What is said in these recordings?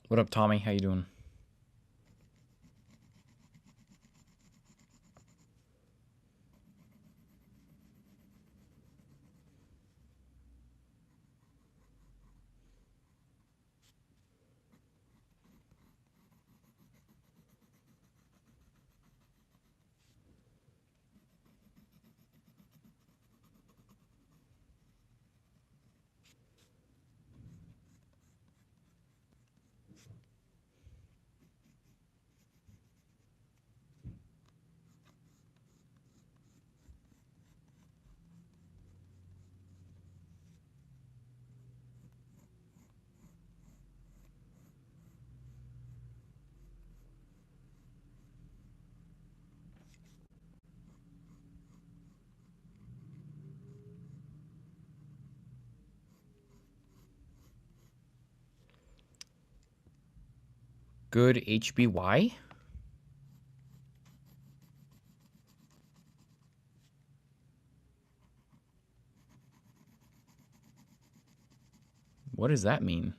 What up, Tommy? How you doing? Good HBY? What does that mean?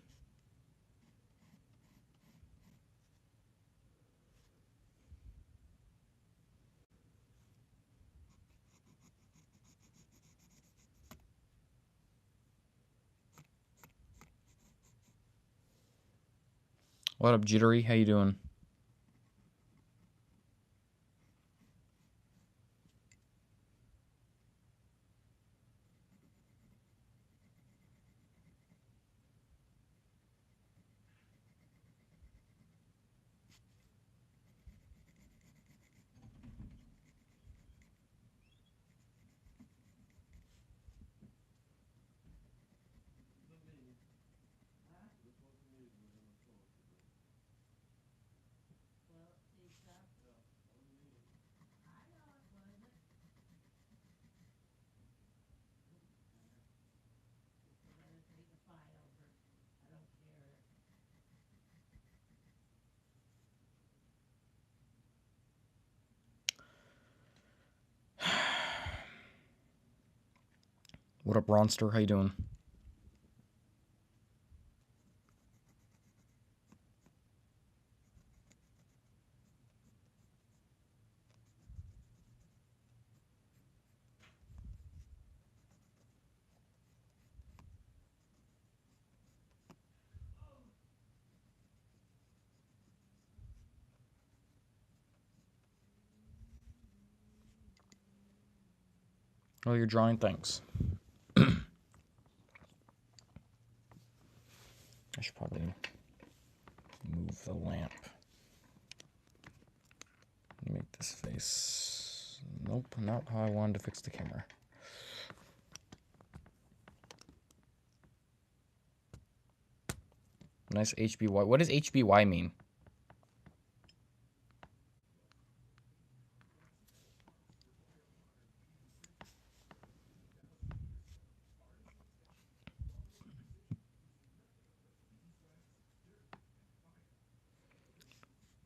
What up, Jittery? How you doing? What up, Ronster? How you doing? Oh, you're drawing? Thanks. I should probably move the lamp. Make this face. Nope, not how I wanted to fix the camera. Nice HBY. What does HBY mean?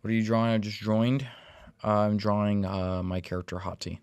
What are you drawing? I just joined. I'm drawing my character Hati.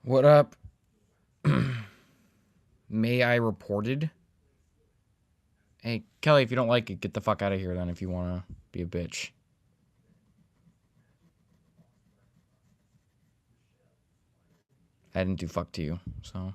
What up? May I reported? Hey, Kelly, if you don't like it, get the fuck out of here then if you want to be a bitch. I didn't do fuck to you, so.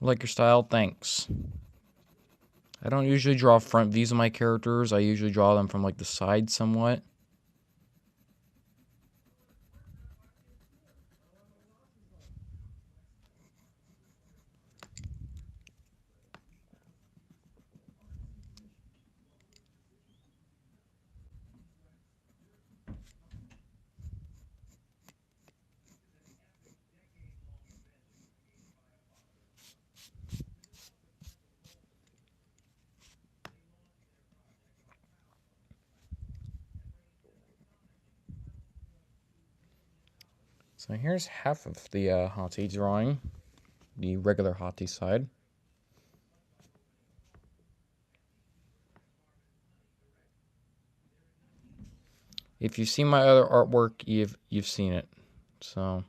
Like your style, thanks. I don't usually draw front views of my characters. I usually draw them from like the side somewhat. So here's half of the Hati drawing, the regular Hati side. If you've seen my other artwork, you've seen it. So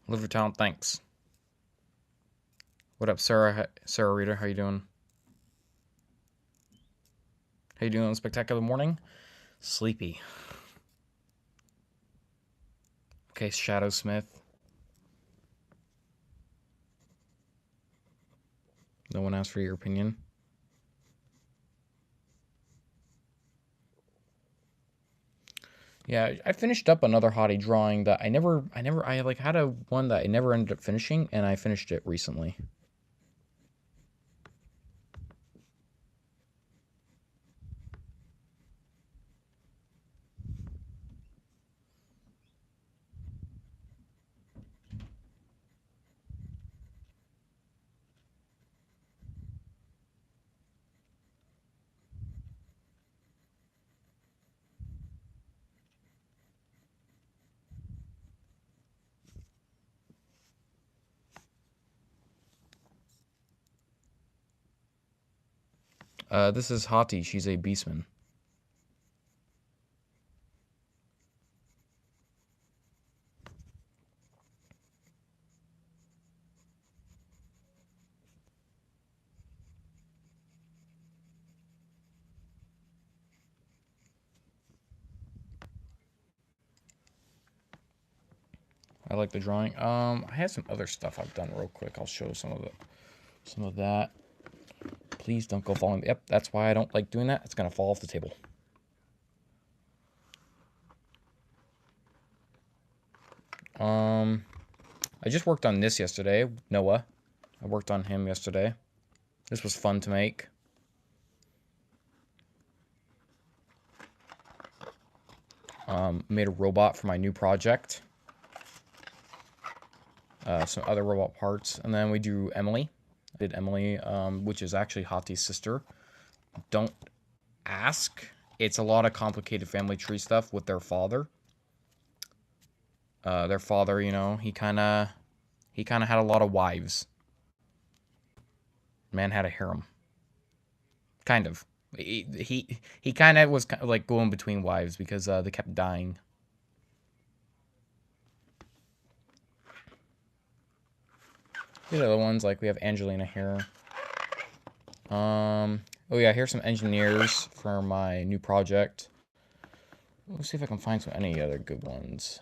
live your talent, thanks. What up, Sarah? Sarah Rita, how you doing? How you doing on a spectacular morning? Sleepy. Okay, Shadow Smith. No one asked for your opinion. Yeah, I finished up another Hottie drawing that I like had a one that I never ended up finishing, and I finished it recently. This is Hati. She's a beastman. I like the drawing. I had some other stuff I've done real quick. I'll show some of that. Please don't go falling. Yep, that's why I don't like doing that. It's gonna fall off the table. I just worked on this yesterday. Noah. I worked on him yesterday. This was fun to make. Made a robot for my new project. Some other robot parts. And then we do Emily. I did Emily, which is actually Hati's sister. Don't ask. It's a lot of complicated family tree stuff with their father. Their father, he kind of had a lot of wives. Man had a harem. Kind of. He kind of was like going between wives because they kept dying. These are the ones like we have Angelina here. Oh yeah, here's some engineers for my new project. Let's see if I can find any other good ones.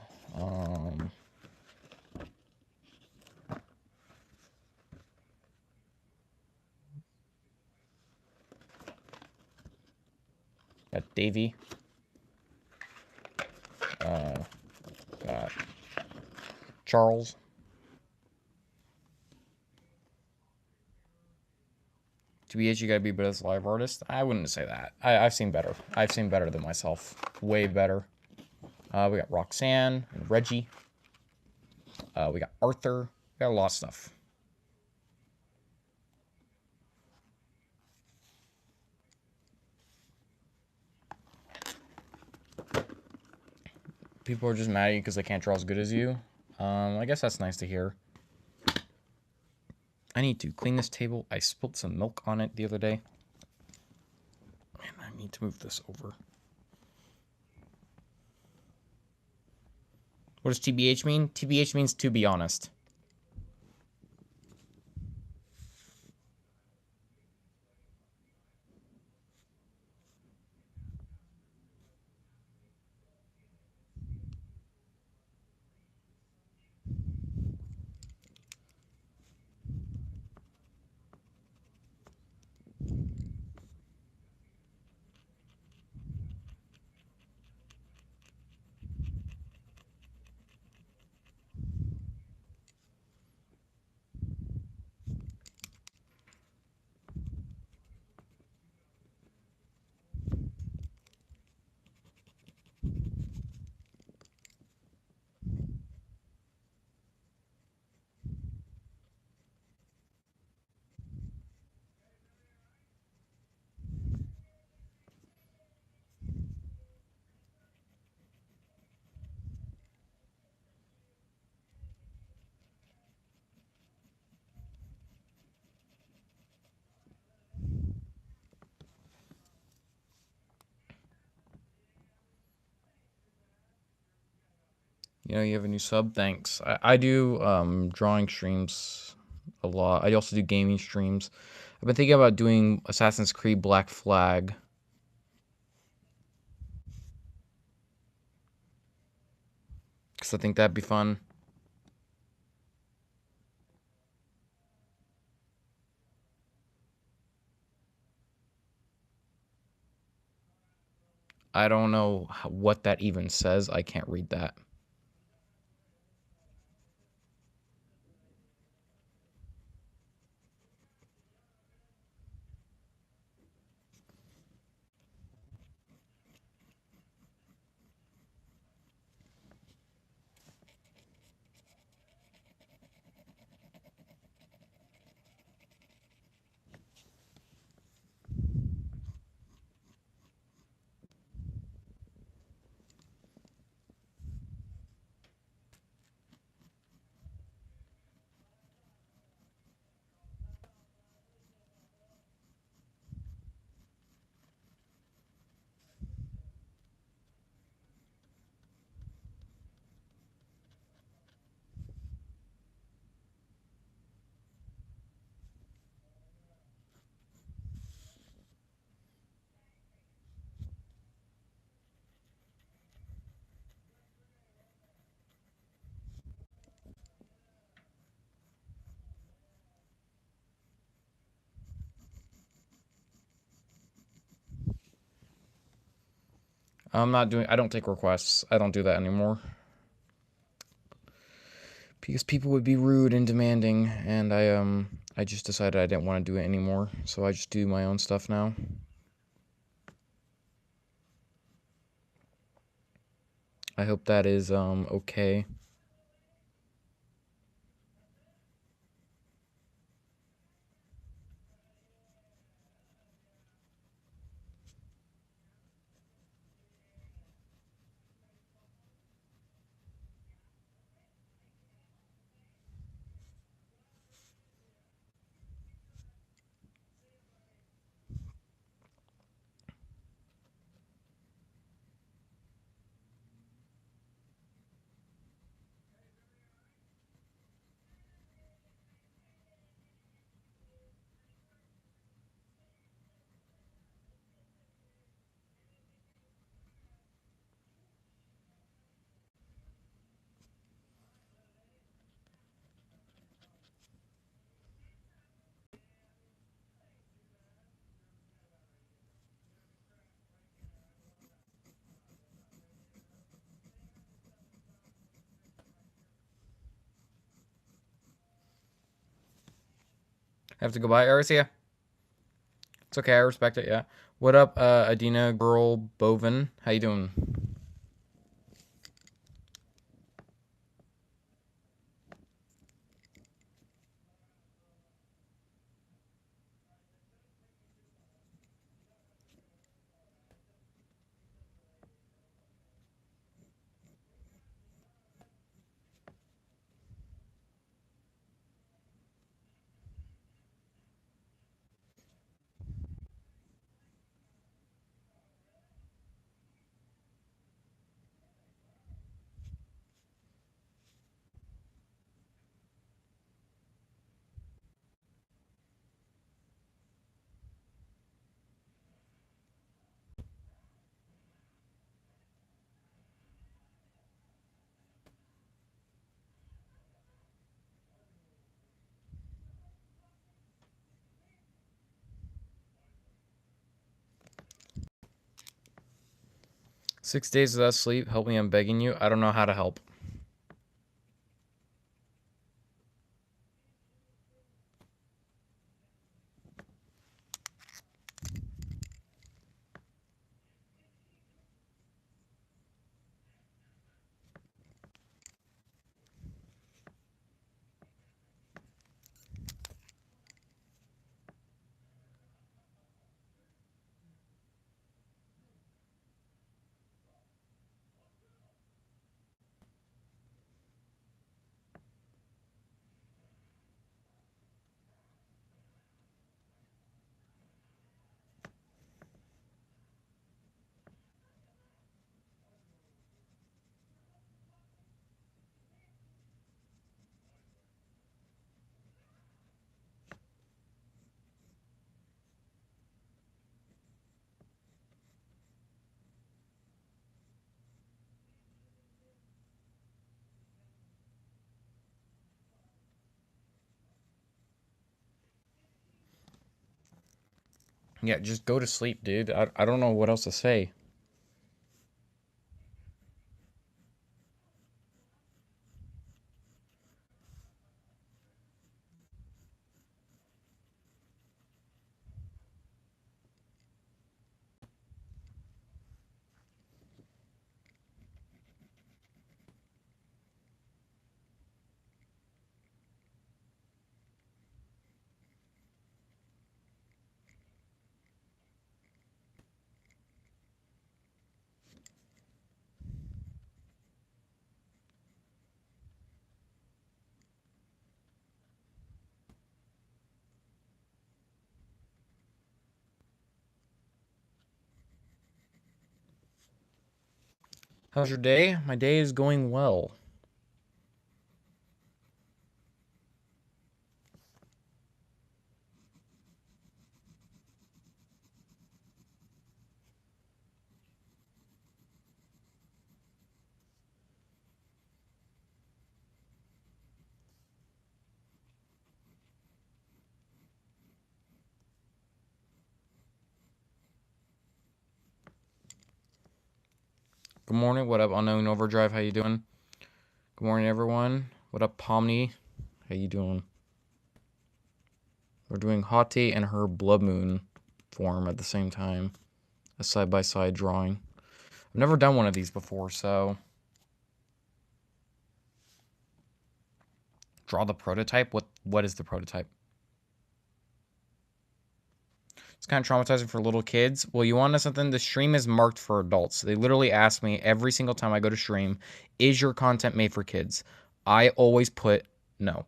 Got Davy. Got Charles. TBH, you gotta be better as a live artist. I wouldn't say that. I've seen better. I've seen better than myself. Way better. We got Roxanne and Reggie. We got Arthur. We got a lot of stuff. People are just mad at you because they can't draw as good as you. I guess that's nice to hear. I need to clean this table. I spilled some milk on it the other day. And I need to move this over. What does TBH mean? TBH means to be honest. You have a new sub? Thanks. I do drawing streams a lot. I also do gaming streams. I've been thinking about doing Assassin's Creed Black Flag. Because I think that'd be fun. I don't know what that even says. I can't read that. I don't take requests. I don't do that anymore. Because people would be rude and demanding, and I just decided I didn't want to do it anymore. So I just do my own stuff now. I hope that is okay. have to go bye. Alright, see ya. It's okay, I respect it, yeah. What up, Adina Girl Bovin? How you doing? 6 days without sleep. Help me, I'm begging you. I don't know how to help. Yeah, just go to sleep, dude. I don't know what else to say. How's your day? My day is going well. Good morning. What up, Unknown Overdrive? How you doing? Good morning, everyone. What up, Pomni? How you doing? We're doing Hati and her blood moon form at the same time. A side-by-side drawing. I've never done one of these before, so... Draw the prototype? What is the prototype? It's kind of traumatizing for little kids. Well, you want to know something? The stream is marked for adults. They literally ask me every single time I go to stream, is your content made for kids? I always put no.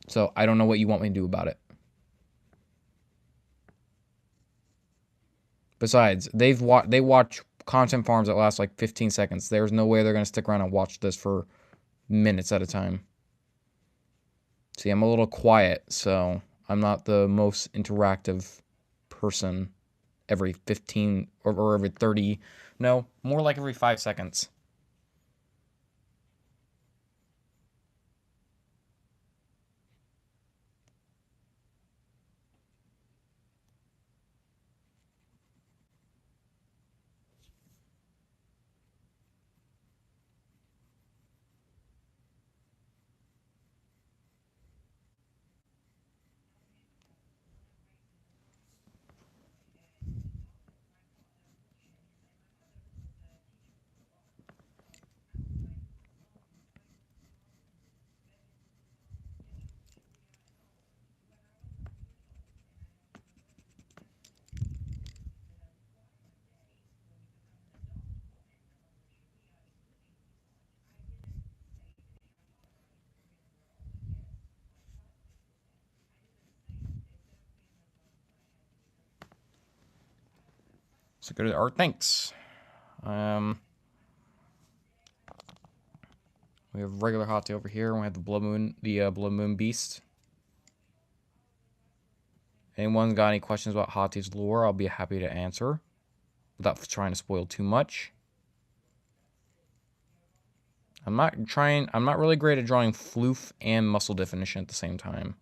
So I don't know what you want me to do about it. Besides, they watch content farms that last like 15 seconds. There's no way they're going to stick around and watch this for minutes at a time. See, I'm a little quiet, so I'm not the most interactive person every 15 or every 30. No, more like every 5 seconds. So go to the art. Thanks. We have regular Hati over here, and we have the Blood Moon Beast. Anyone got any questions about Hati's lore? I'll be happy to answer without trying to spoil too much. I'm not really great at drawing floof and muscle definition at the same time.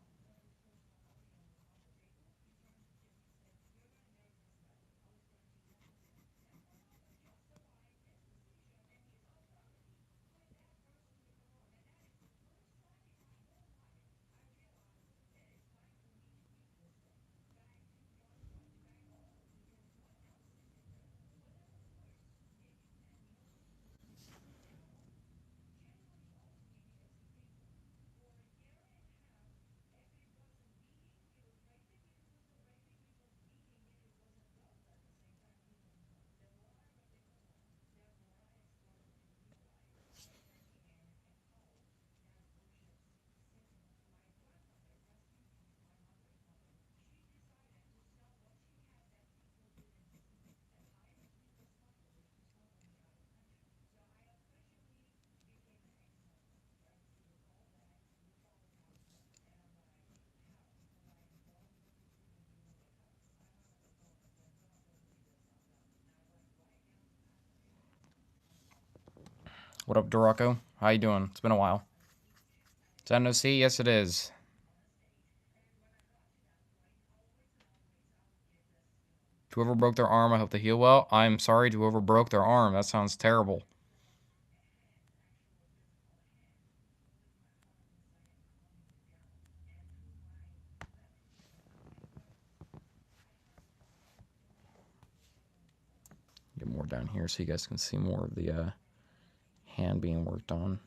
What up, Duraco? How you doing? It's been a while. Is that an OC? Yes, it is. To whoever broke their arm, I hope they heal well. I'm sorry to whoever broke their arm. That sounds terrible. Get more down here so you guys can see more of the hand being worked on.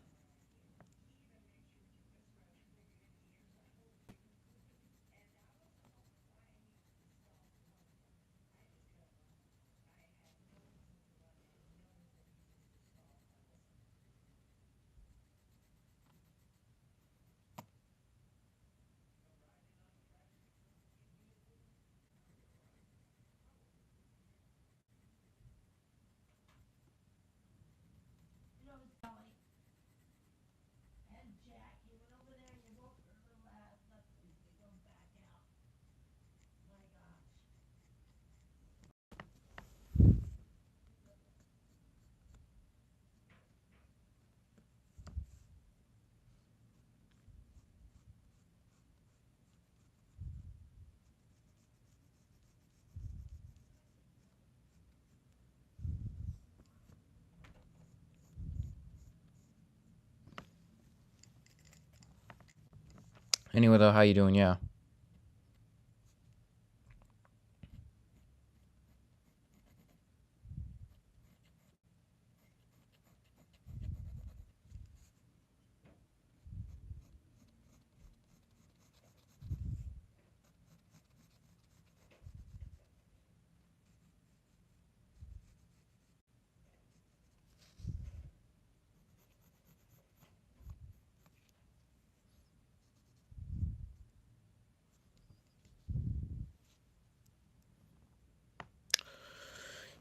Anyway, though, how you doing? Yeah.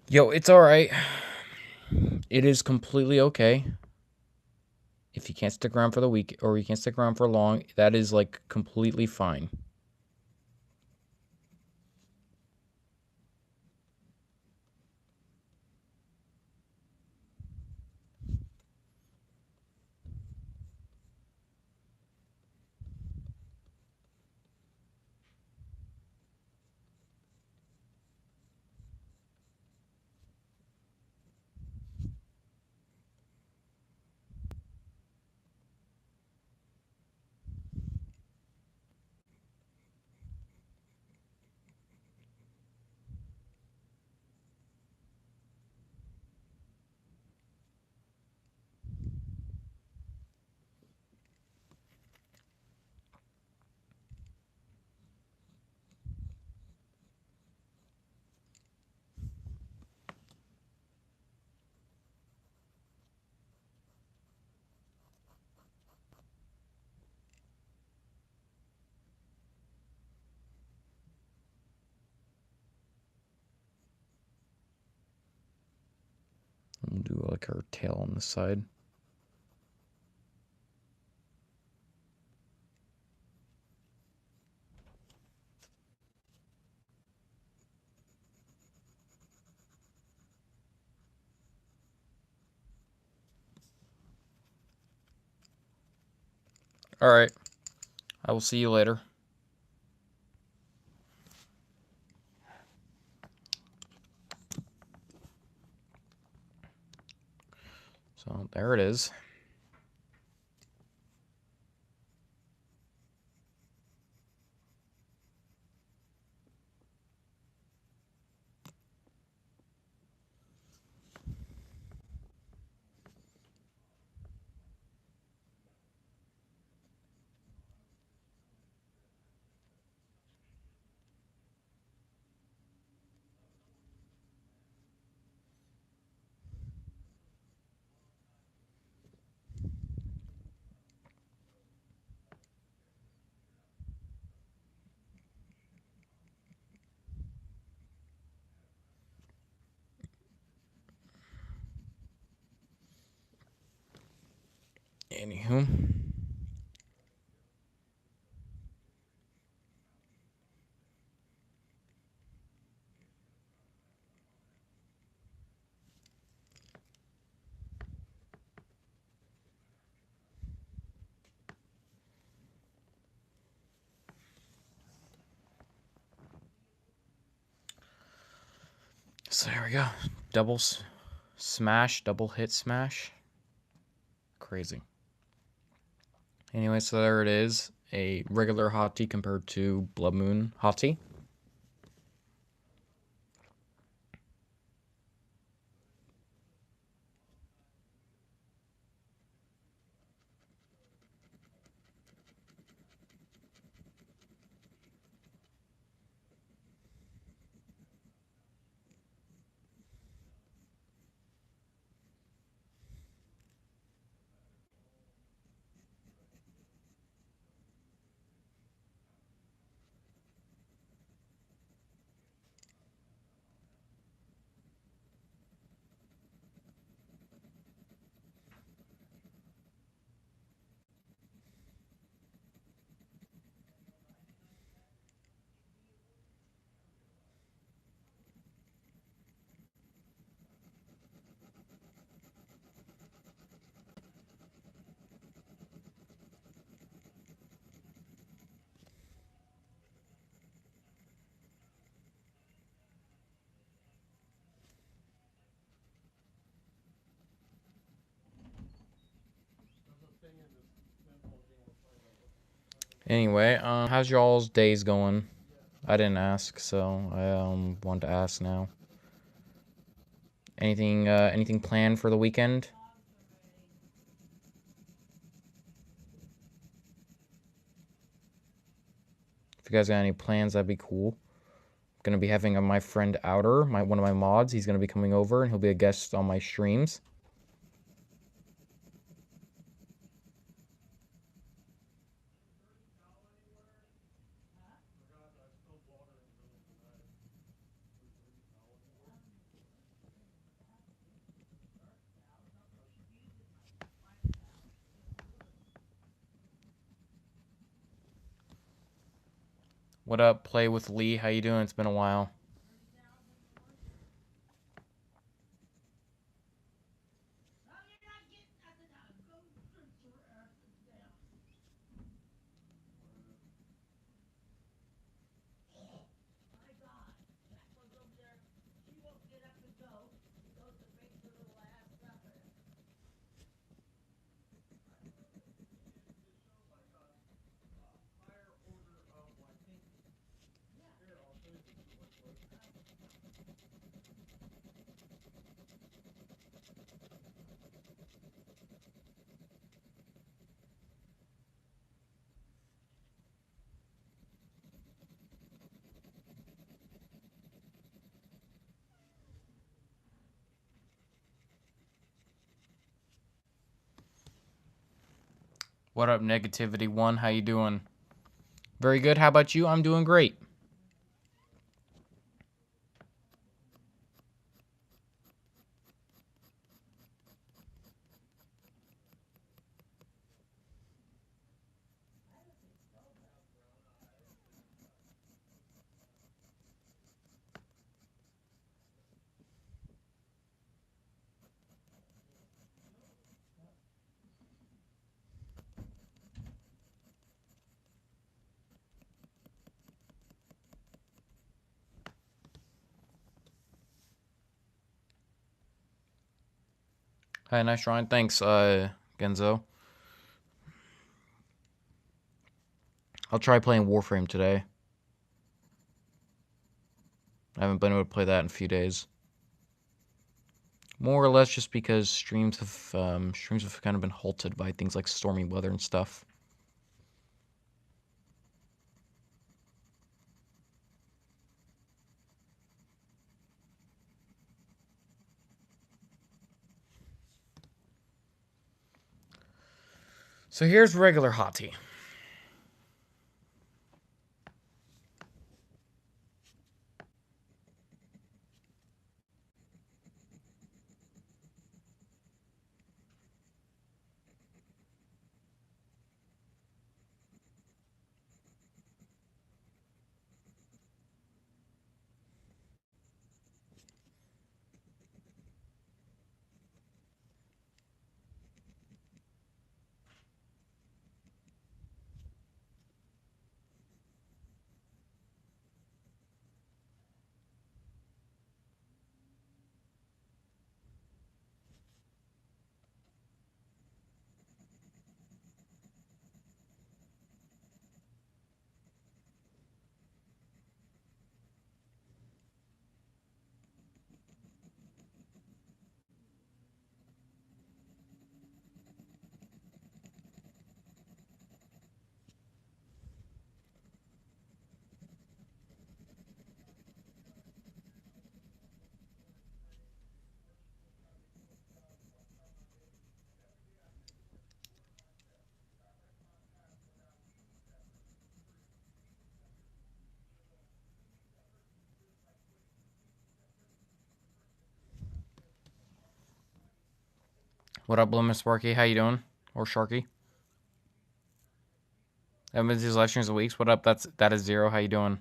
Yo, it's alright. It is completely okay. If you can't stick around for the week or you can't stick around for long, that is like completely fine. We'll do like our tail on the side. Alright. I will see you later. So there it is. Anywho. So there we go. Doubles smash, double hit smash. Crazy. Anyway, so there it is. A regular Hati compared to Blood Moon Hati. Anyway, how's y'all's days going? I didn't ask, so I want to ask now. Anything planned for the weekend? If you guys got any plans, that'd be cool. Gonna be having my friend Outer, one of my mods. He's gonna be coming over, and he'll be a guest on my streams. What up, Play with Lee? How you doing? It's been a while. What up, Negativity One? How you doing? Very good. How about you? I'm doing great. Hi, nice drawing. Thanks, Genzo. I'll try playing Warframe today. I haven't been able to play that in a few days. More or less just because streams have kind of been halted by things like stormy weather and stuff. So here's regular Hati. What up, Blue Sparky? How you doing? Or Sharky? Haven't been to these live streams in weeks. What up? That is Zero. How you doing?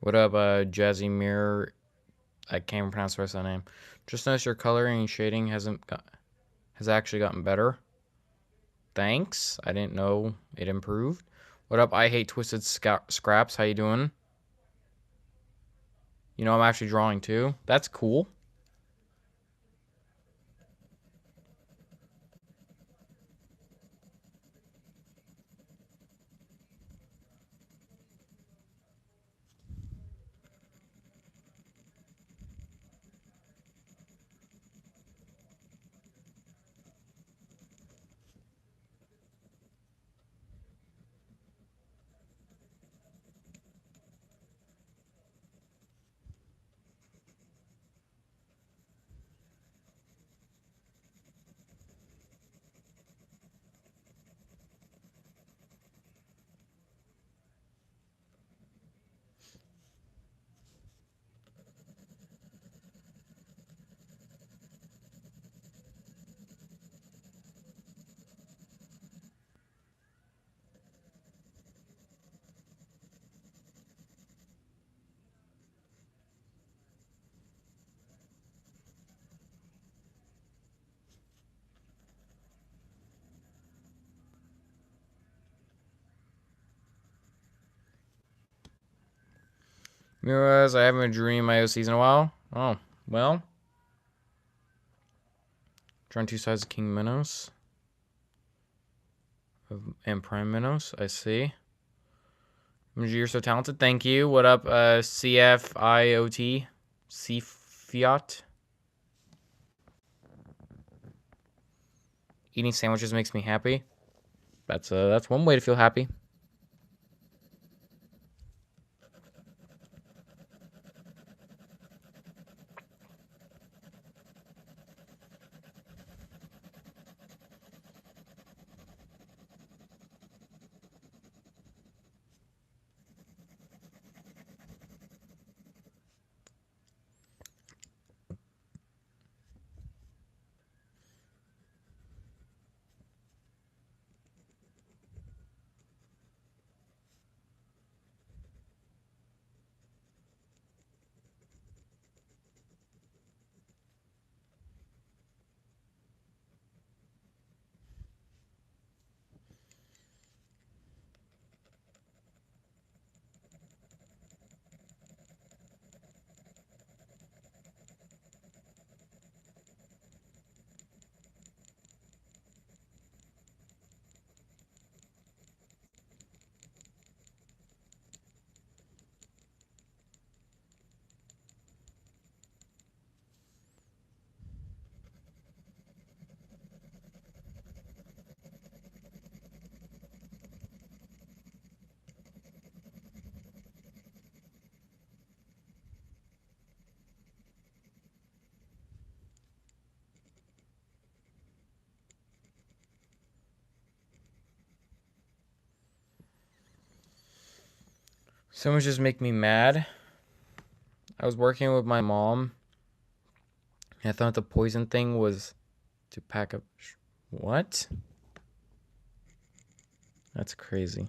What up, Jazzy Mirror? I can't even pronounce the rest of that name. Just noticed your coloring and shading has actually gotten better. Thanks. I didn't know it improved. What up? I hate twisted scraps. How you doing? You know I'm actually drawing too. That's cool. Miraz, I haven't dreamed my OCs in a while. Oh, well. Drawing 2 sides of King Minos. And Prime Minos, I see. You're so talented. Thank you. What up, CFIOT? CFiat? Eating sandwiches makes me happy. That's one way to feel happy. Sandwiches make me mad. I was working with my mom. And I thought the poison thing was to pack up. What? That's crazy.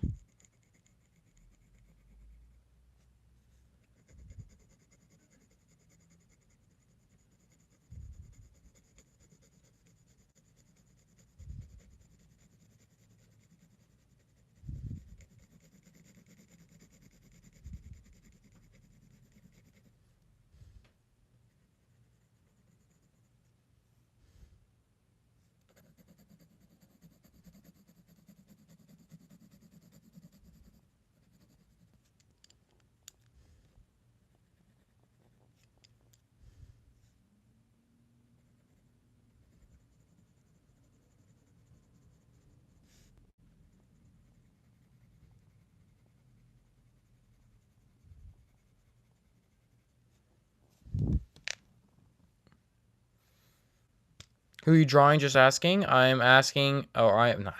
Who are you drawing? Just asking. I'm asking. Oh, I'm not.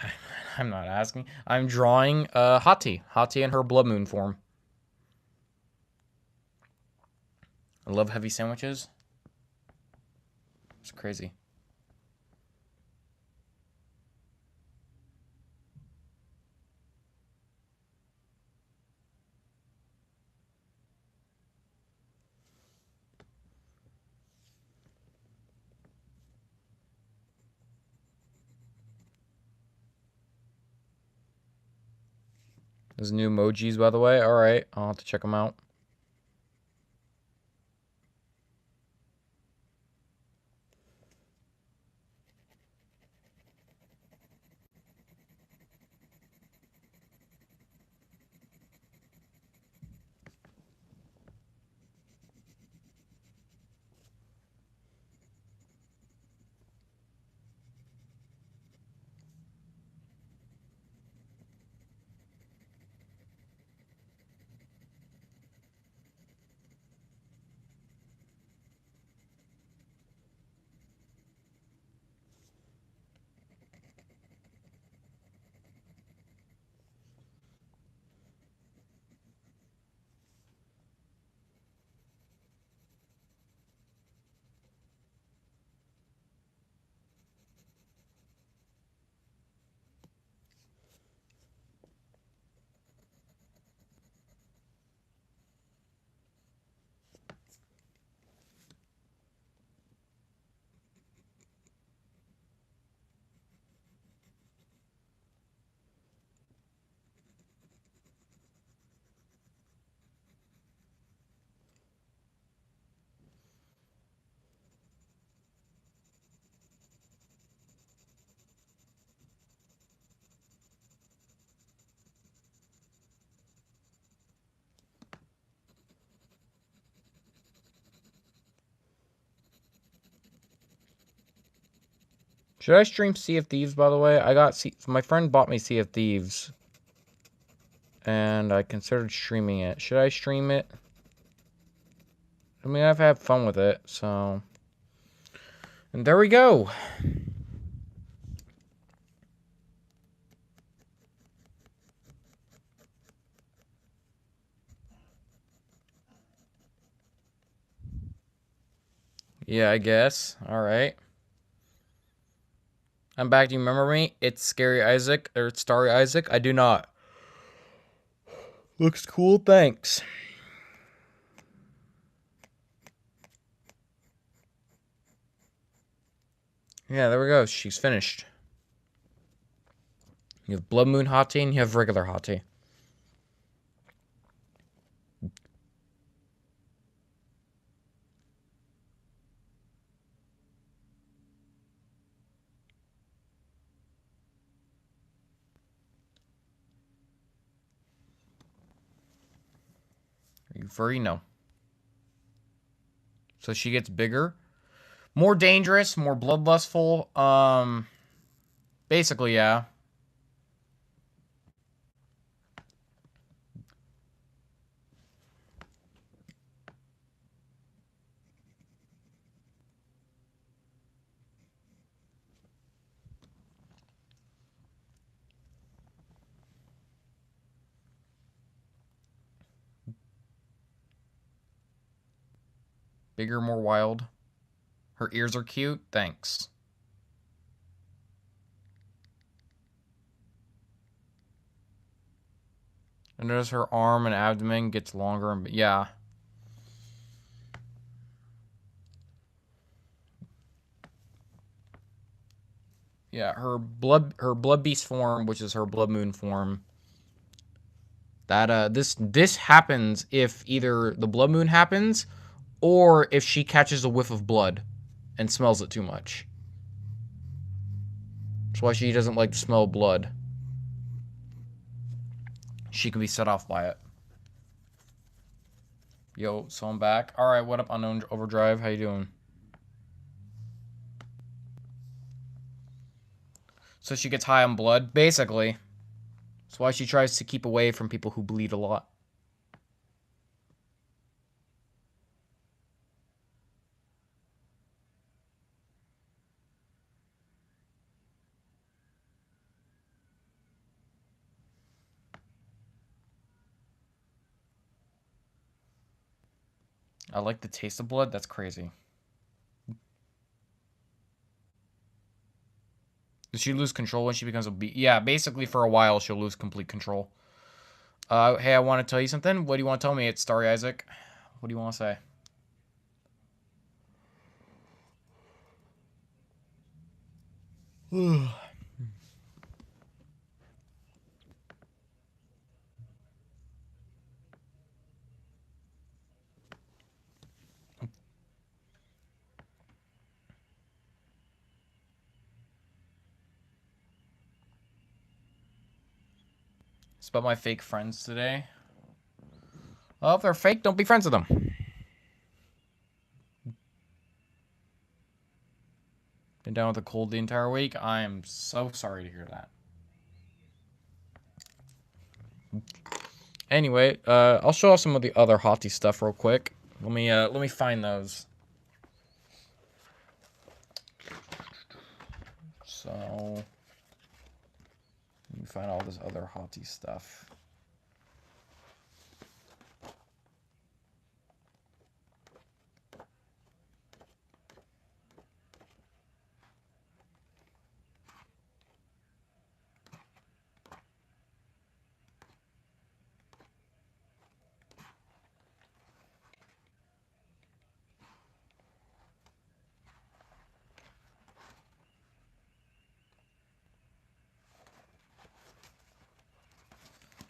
I'm not asking. I'm drawing Hati. Hati in her blood moon form. I love heavy sandwiches. It's crazy. There's new emojis, by the way. All right, I'll have to check them out. Should I stream Sea of Thieves, by the way? My friend bought me Sea of Thieves. And I considered streaming it. Should I stream it? I mean, I've had fun with it, so... And there we go. Yeah, I guess. Alright. I'm back. Do you remember me? It's Scary Isaac, or it's Starry Isaac. I do not. Looks cool, thanks. Yeah, there we go. She's finished. You have Blood Moon Hati and you have regular Hati. Are you furry? No. So she gets bigger. More dangerous, more bloodlustful. Basically, yeah. Bigger, more wild. Her ears are cute. Thanks. And notice her arm and abdomen gets longer and yeah. Yeah, her blood beast form, which is her blood moon form. That this happens if either the blood moon happens or if she catches a whiff of blood and smells it too much. That's why she doesn't like to smell blood. She can be set off by it. Yo, so I'm back. Alright, what up, Unknown Overdrive? How you doing? So she gets high on blood, basically. That's why she tries to keep away from people who bleed a lot. I like the taste of blood. That's crazy. Does she lose control when she becomes a beast? Yeah, basically for a while she'll lose complete control. Hey, I want to tell you something. What do you want to tell me? It's Starry Isaac. What do you want to say? It's about my fake friends today. Well, if they're fake, don't be friends with them. Been down with a cold the entire week. I am so sorry to hear that. Anyway, I'll show off some of the other Hati stuff real quick. Let me find those. So, let me find all this other Hati stuff.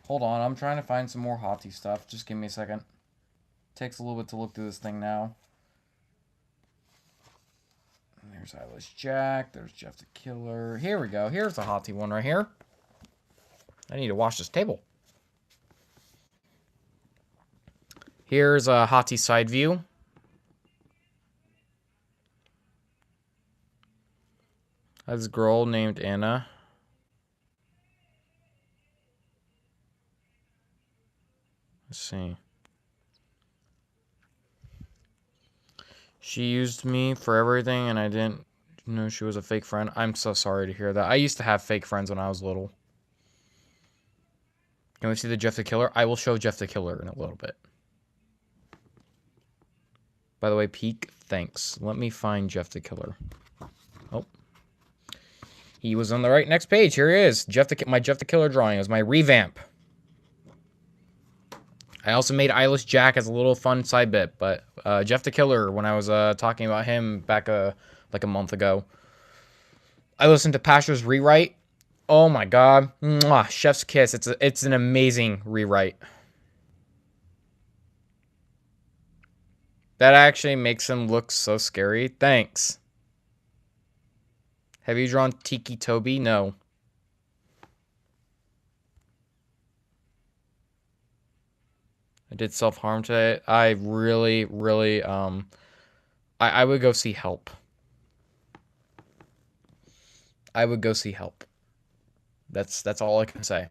Hold on, I'm trying to find some more Hati stuff. Just give me a second. Takes a little bit to look through this thing now. There's Eyeless Jack. There's Jeff the Killer. Here we go. Here's the Hati one right here. I need to wash this table. Here's a Hati side view. This girl named Anna. Let's see. She used me for everything, and I didn't know she was a fake friend. I'm so sorry to hear that. I used to have fake friends when I was little. Can we see the Jeff the Killer? I will show Jeff the Killer in a little bit. By the way, Peak, thanks. Let me find Jeff the Killer. Oh. He was on the right next page. Here he is. My Jeff the Killer drawing. It was my revamp. I also made Eyeless Jack as a little fun side bit, but Jeff the Killer, when I was talking about him back like a month ago, I listened to Pastor's rewrite. Oh my god. Mwah, chef's kiss. It's an amazing rewrite. That actually makes him look so scary. Thanks. Have you drawn Tiki Toby? No. I did self-harm today. I really, I would go see help. I would go see help. That's all I can say.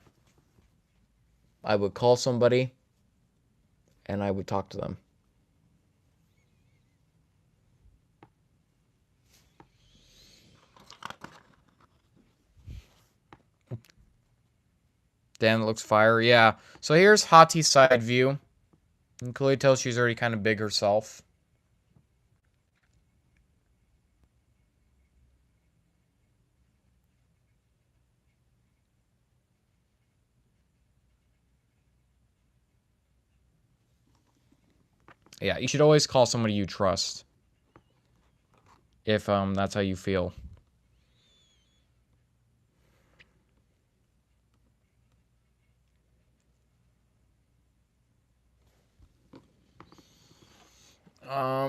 I would call somebody and I would talk to them. Damn, it looks fire. Yeah. So here's Hati's side view. You can clearly tell she's already kind of big herself. Yeah, you should always call somebody you trust. If that's how you feel.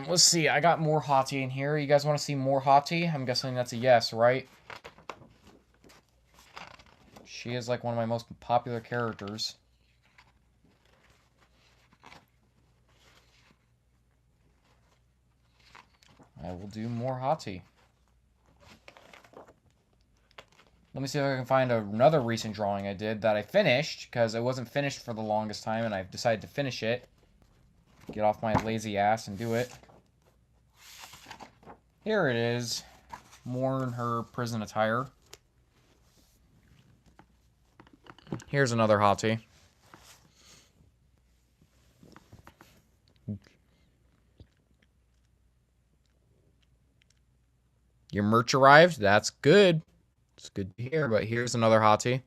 Let's see. I got more Hati in here. You guys want to see more Hati? I'm guessing that's a yes, right? She is like one of my most popular characters. I will do more Hati. Let me see if I can find another recent drawing I did that I finished, because it wasn't finished for the longest time, and I've decided to finish it. Get off my lazy ass and do it. Here it is. More in her prison attire. Here's another Hati. Your merch arrived? That's good. It's good to hear, but here's another Hati.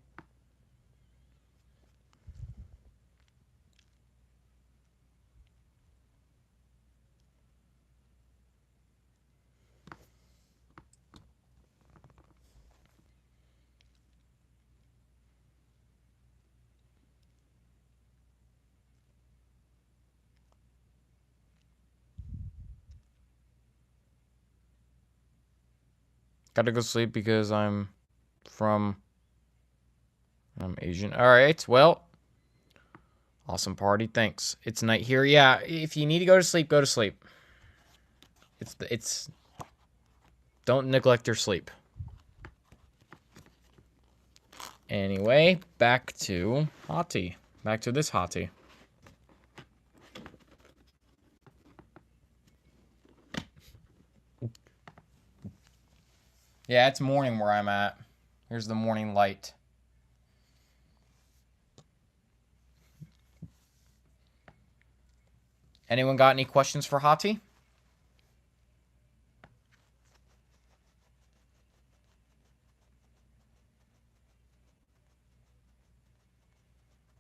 Gotta go sleep because I'm Asian. Alright, well. Awesome party, thanks. It's night here. Yeah, if you need to go to sleep, go to sleep. Don't neglect your sleep. Anyway, back to Hati. Back to this Hati. Yeah, it's morning where I'm at. Here's the morning light. Anyone got any questions for Hati?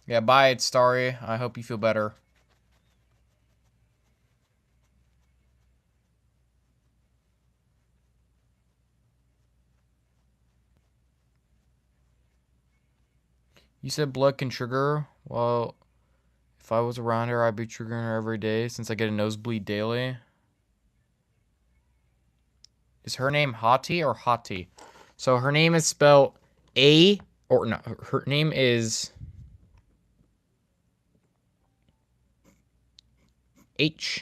Yeah, bye, it's Starry. I hope you feel better. You said blood can trigger? Well, if I was around her, I'd be triggering her every day since I get a nosebleed daily. Is her name Hati or Hati? So her name is spelled A, or no, her name is H-A-T-I.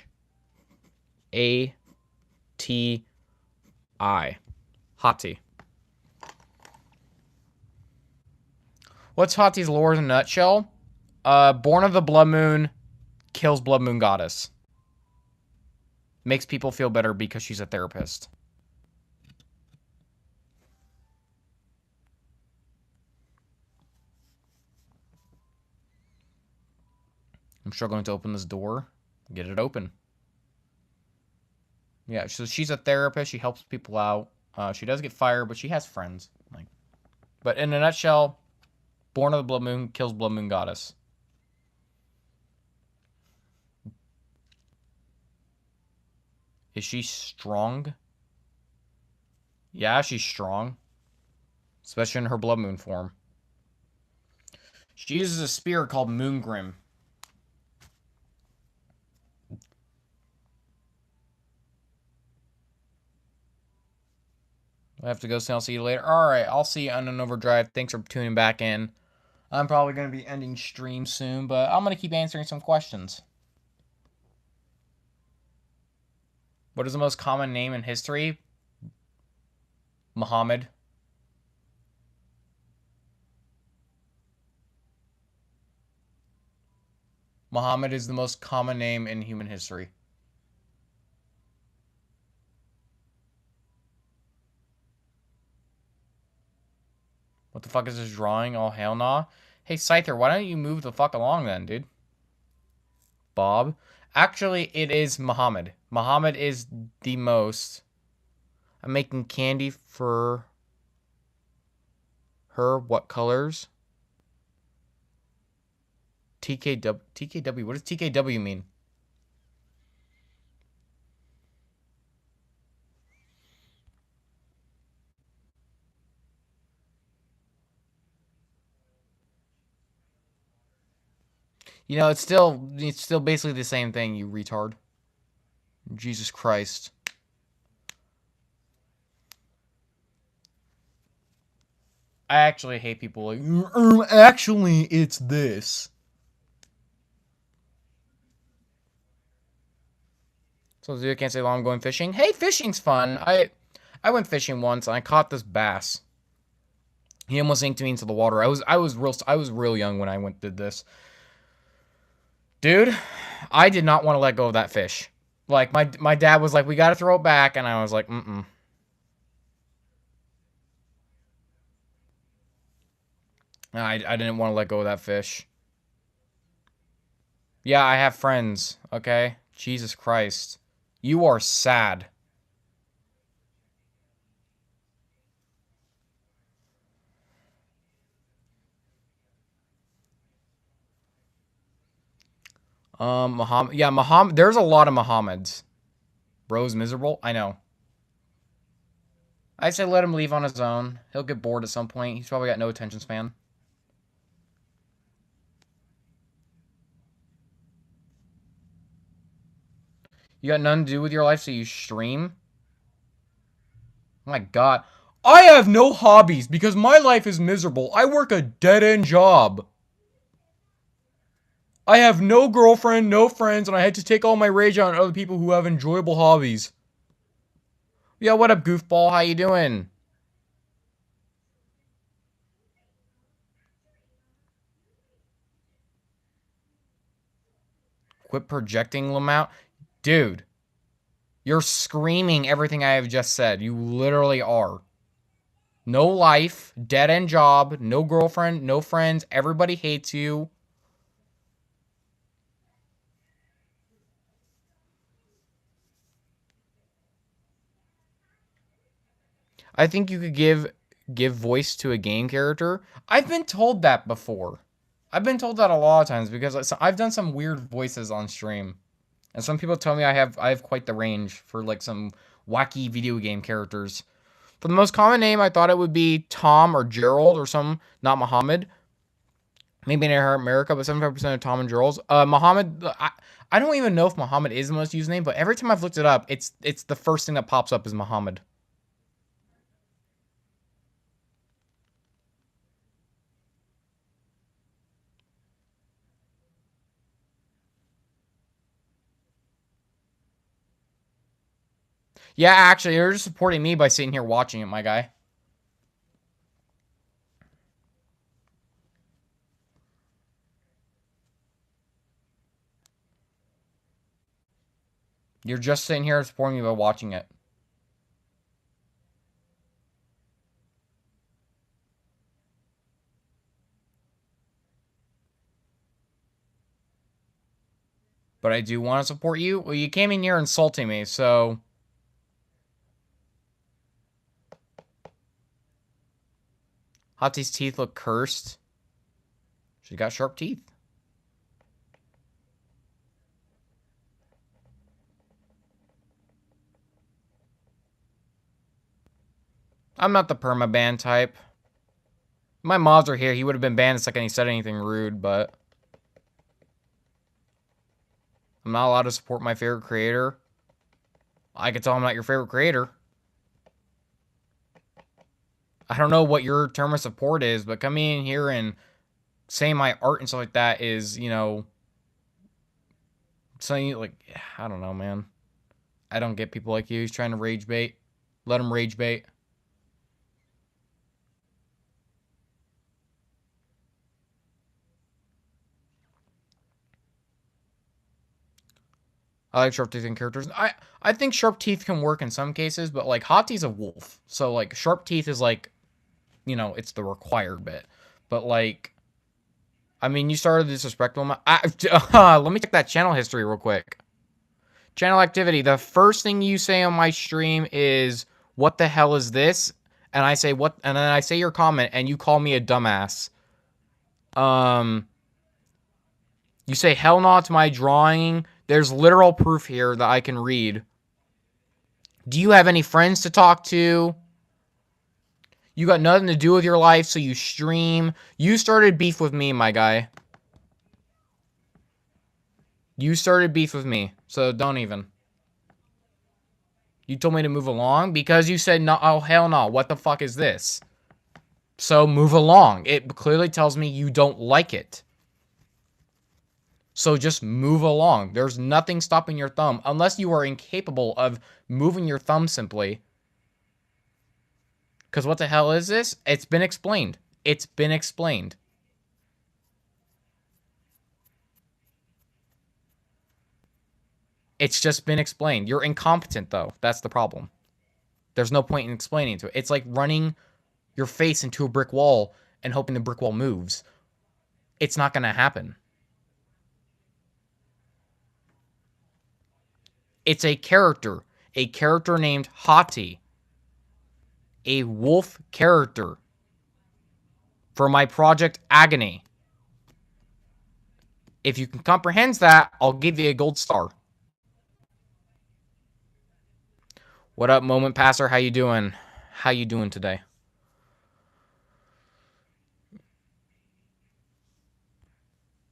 Hati. What's Hati's lore in a nutshell? Born of the blood moon, kills blood moon goddess. Makes people feel better because she's a therapist. I'm struggling to open this door. Get it open. Yeah, so she's a therapist. She helps people out. She does get fired, but she has friends. But in a nutshell, born of the blood moon, kills blood moon goddess. Is she strong? Yeah, she's strong. Especially in her blood moon form. She uses a spear called Moongrim. I have to go, so I'll see you later. Alright, I'll see you on an overdrive. Thanks for tuning back in. I'm probably going to be ending stream soon, but I'm going to keep answering some questions. What is the most common name in history? Muhammad. Muhammad is the most common name in human history. What the fuck is this drawing? Oh, hell nah. Hey, Scyther, why don't you move the fuck along then, dude? Bob. Actually, it is Muhammad. Muhammad is the most. I'm making candy for her. What colors? TKW. TKW. What does TKW mean? You know, it's still basically the same thing, you retard. Jesus Christ. I actually hate people like, actually, it's this. So I can't say long I'm going fishing. Hey, fishing's fun. I went fishing once and I caught this bass. He almost inked me into the water. I was real young when I did this. Dude, I did not want to let go of that fish. Like my dad was like, "We got to throw it back," and I was like, "Mm-mm." I didn't want to let go of that fish. Yeah, I have friends, okay? Jesus Christ. You are sad. Muhammad. Yeah, Muhammad. There's a lot of Muhammads. Bro's miserable. I know. I say let him leave on his own. He'll get bored at some point. He's probably got no attention span. You got nothing to do with your life, so you stream? Oh my god. I have no hobbies because my life is miserable. I work a dead-end job. I have no girlfriend, no friends, and I had to take all my rage out on other people who have enjoyable hobbies. Yeah, what up, goofball? How you doing? Quit projecting, Lamount. Dude, you're screaming everything I have just said. You literally are. No life, dead-end job, no girlfriend, no friends, everybody hates you. I think you could give voice to a game character. I've been told that before. I've been told that a lot of times because I've done some weird voices on stream. And some people tell me I have quite the range for like some wacky video game characters. For the most common name, I thought it would be Tom or Gerald or some, not Muhammad. Maybe in America, but 75% of Tom and Gerald's. Muhammad, I don't even know if Muhammad is the most used name, but every time I've looked it up, it's the first thing that pops up is Muhammad. Yeah, actually, you're just supporting me by sitting here watching it, my guy. You're just sitting here supporting me by watching it. But I do want to support you. Well, you came in here insulting me, so... Hati's teeth look cursed. She's got sharp teeth. I'm not the perma-ban type. My mods are here. He would have been banned the second he said anything rude, but... I'm not allowed to support my favorite creator. I could tell I'm not your favorite creator. I don't know what your term of support is, but coming in here and saying my art and stuff like that is, you know... Saying, like, I don't know, man. I don't get people like you. He's trying to rage bait. Let him rage bait. I like sharp teeth in characters. I think sharp teeth can work in some cases, but, like, Hati's a wolf. So, like, sharp teeth is, like, you know, it's the required bit. But, like, I mean, you started disrespectful. Let me check that channel history real quick. Channel activity. The first thing you say on my stream is, what the hell is this? And I say, what? And then I say your comment, and you call me a dumbass. You say, hell no to my drawing. There's literal proof here that I can read. Do you have any friends to talk to? You got nothing to do with your life, so you stream. You started beef with me, my guy. You started beef with me, so don't even. You told me to move along because you said, no, oh, hell no, what the fuck is this? So move along. It clearly tells me you don't like it. So just move along. There's nothing stopping your thumb, unless you are incapable of moving your thumb simply. Because what the hell is this? It's been explained. It's been explained. It's just been explained. You're incompetent, though. That's the problem. There's no point in explaining to it. It's like running your face into a brick wall and hoping the brick wall moves. It's not going to happen. It's a character named Hati. A wolf character for my project Agony. If you can comprehend that, I'll give you a gold star. What up, Moment Passer? How you doing? How you doing today?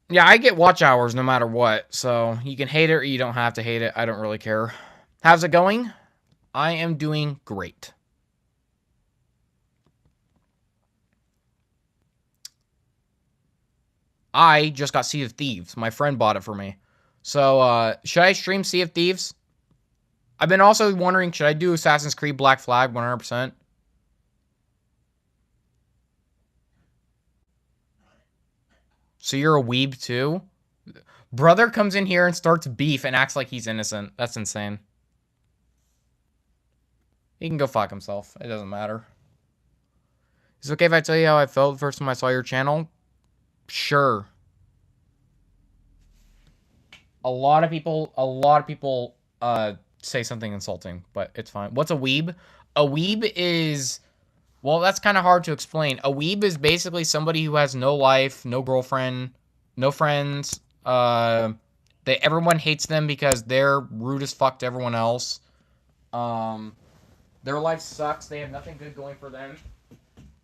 Yeah, I get watch hours no matter what, so you can hate it or you don't have to hate it. I don't really care. How's it going? I am doing great. I just got Sea of Thieves. My friend bought it for me. So, should I stream Sea of Thieves? I've been also wondering, should I do Assassin's Creed Black Flag 100%? So you're a weeb too? Brother comes in here and starts beef and acts like he's innocent. That's insane. He can go fuck himself. It doesn't matter. Is it okay if I tell you how I felt the first time I saw your channel? Sure. A lot of people say something insulting, but it's fine. What's a weeb? A weeb is, well, that's kind of hard to explain. A weeb is basically somebody who has no life, no girlfriend, no friends. Everyone hates them because they're rude as fuck to everyone else. Their life sucks. They have nothing good going for them.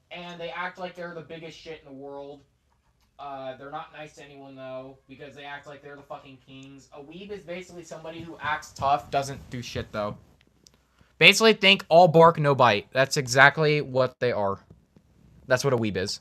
And they act like they're the biggest shit in the world. They're not nice to anyone, though, because they act like they're the fucking kings. A weeb is basically somebody who acts tough, doesn't do shit, though. Basically, think all bark, no bite. That's exactly what they are. That's what a weeb is.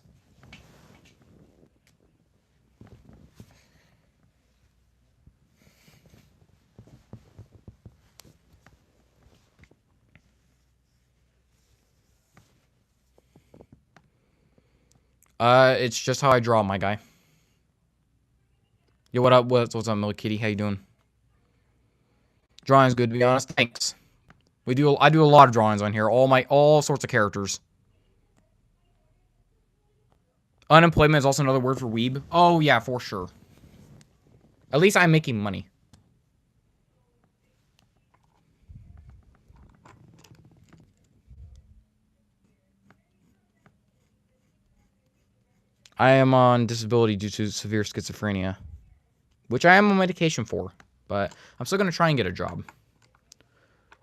It's just how I draw, my guy. Yo, what up? What's up, Milk Kitty? How you doing? Drawing's good, to be honest. Thanks. I do a lot of drawings on here. All sorts of characters. Unemployment is also another word for weeb. Oh, yeah, for sure. At least I'm making money. I am on disability due to severe schizophrenia, which I am on medication for, but I'm still going to try and get a job.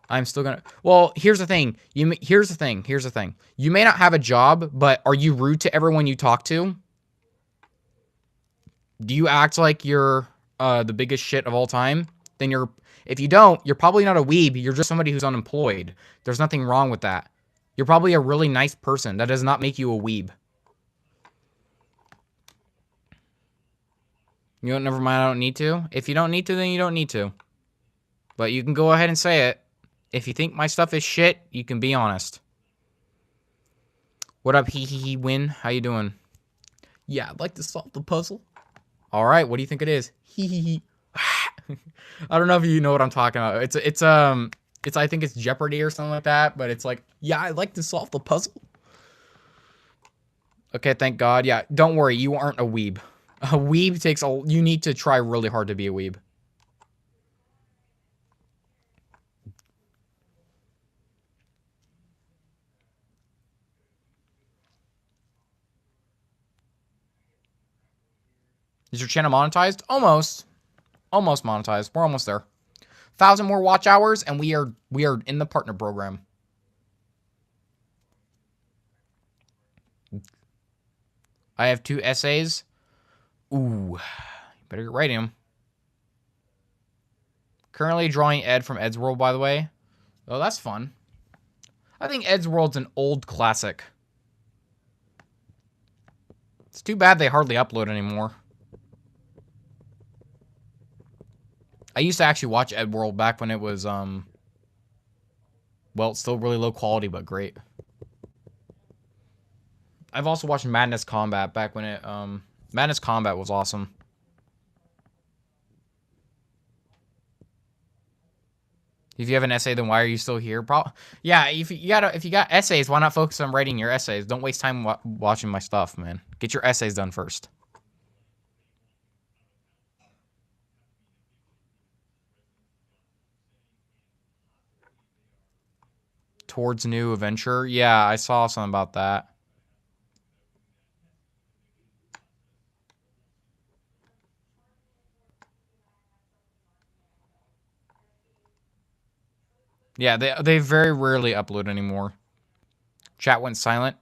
I'm still going to... Well, here's the thing. Here's the thing. You may not have a job, but are you rude to everyone you talk to? Do you act like you're the biggest shit of all time? Then if you don't, you're probably not a weeb. You're just somebody who's unemployed. There's nothing wrong with that. You're probably a really nice person. That does not make you a weeb. You know, never mind, I don't need to. If you don't need to, then you don't need to. But you can go ahead and say it. If you think my stuff is shit, you can be honest. What up, hee win? How you doing? Yeah, I'd like to solve the puzzle. Alright, what do you think it is? Hee. I don't know if you know what I'm talking about. It's I think it's Jeopardy or something like that, but it's like, yeah, I'd like to solve the puzzle. Okay, thank God. Yeah, don't worry, you aren't a weeb. A weeb takes you need to try really hard to be a weeb. Is your channel monetized? Almost. Almost monetized. We're almost there. 1,000 more watch hours, and we are in the partner program. I have 2 essays. Ooh. Better get writing them. Currently drawing Ed from Ed's World, by the way. Oh, that's fun. I think Ed's World's an old classic. It's too bad they hardly upload anymore. I used to actually watch Ed World back when it was, well, it's still really low quality, but great. I've also watched Madness Combat back when it, Madness Combat was awesome. If you have an essay, then why are you still here? Yeah, if you got essays, why not focus on writing your essays? Don't waste time watching my stuff, man. Get your essays done first. Towards new adventure. Yeah, I saw something about that. Yeah, they very rarely upload anymore. Chat went silent.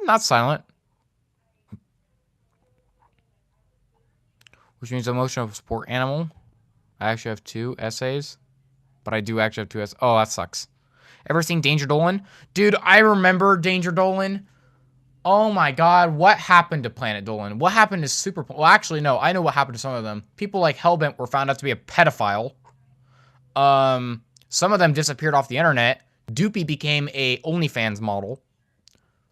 Not silent. Which means emotional support animal. I actually have 2 essays. But I do actually have 2 essays. Oh, that sucks. Ever seen Danger Dolan? Dude, I remember Danger Dolan. Oh my god, what happened to Planet Dolan? What happened to Super... Well, actually, no. I know what happened to some of them. People like Hellbent were found out to be a pedophile. Some of them disappeared off the internet. Doopy became a OnlyFans model.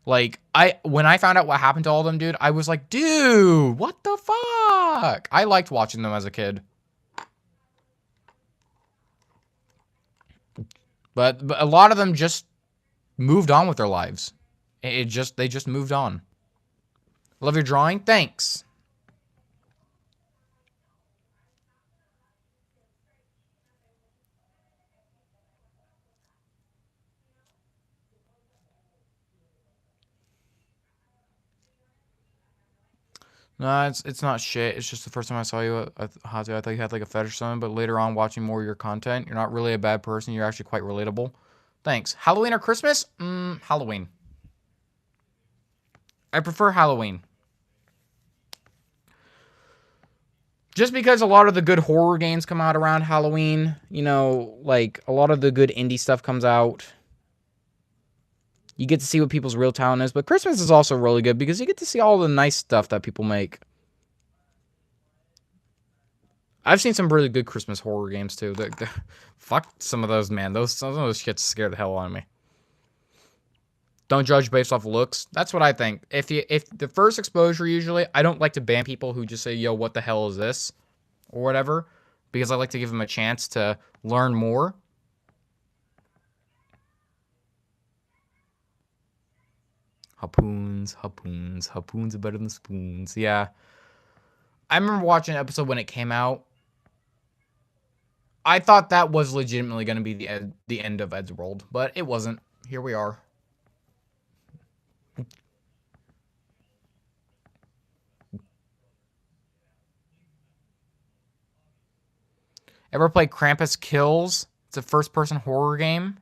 Like, when I found out what happened to all of them, dude, I was like, dude, what the fuck? I liked watching them as a kid. But a lot of them just moved on with their lives. They just moved on. Love your drawing? Thanks. No, it's not shit. It's just the first time I saw you, Hati, I thought you had like a fetish or something, but later on watching more of your content, you're not really a bad person. You're actually quite relatable. Thanks. Halloween or Christmas? Halloween. I prefer Halloween. Just because a lot of the good horror games come out around Halloween, you know, like a lot of the good indie stuff comes out. You get to see what people's real talent is, but Christmas is also really good because you get to see all the nice stuff that people make. I've seen some really good Christmas horror games too. Fuck some of those, man. Some of those shits scare the hell out of me. Don't judge based off looks. That's what I think. If the first exposure, usually, I don't like to ban people who just say, yo, what the hell is this? Or whatever. because I like to give them a chance to learn more. Harpoons are better than spoons. Yeah. I remember watching an episode when it came out. I thought that was legitimately going to be the end of Ed's world, but it wasn't. Here we are. Ever play Krampus Kills? It's a first-person horror game.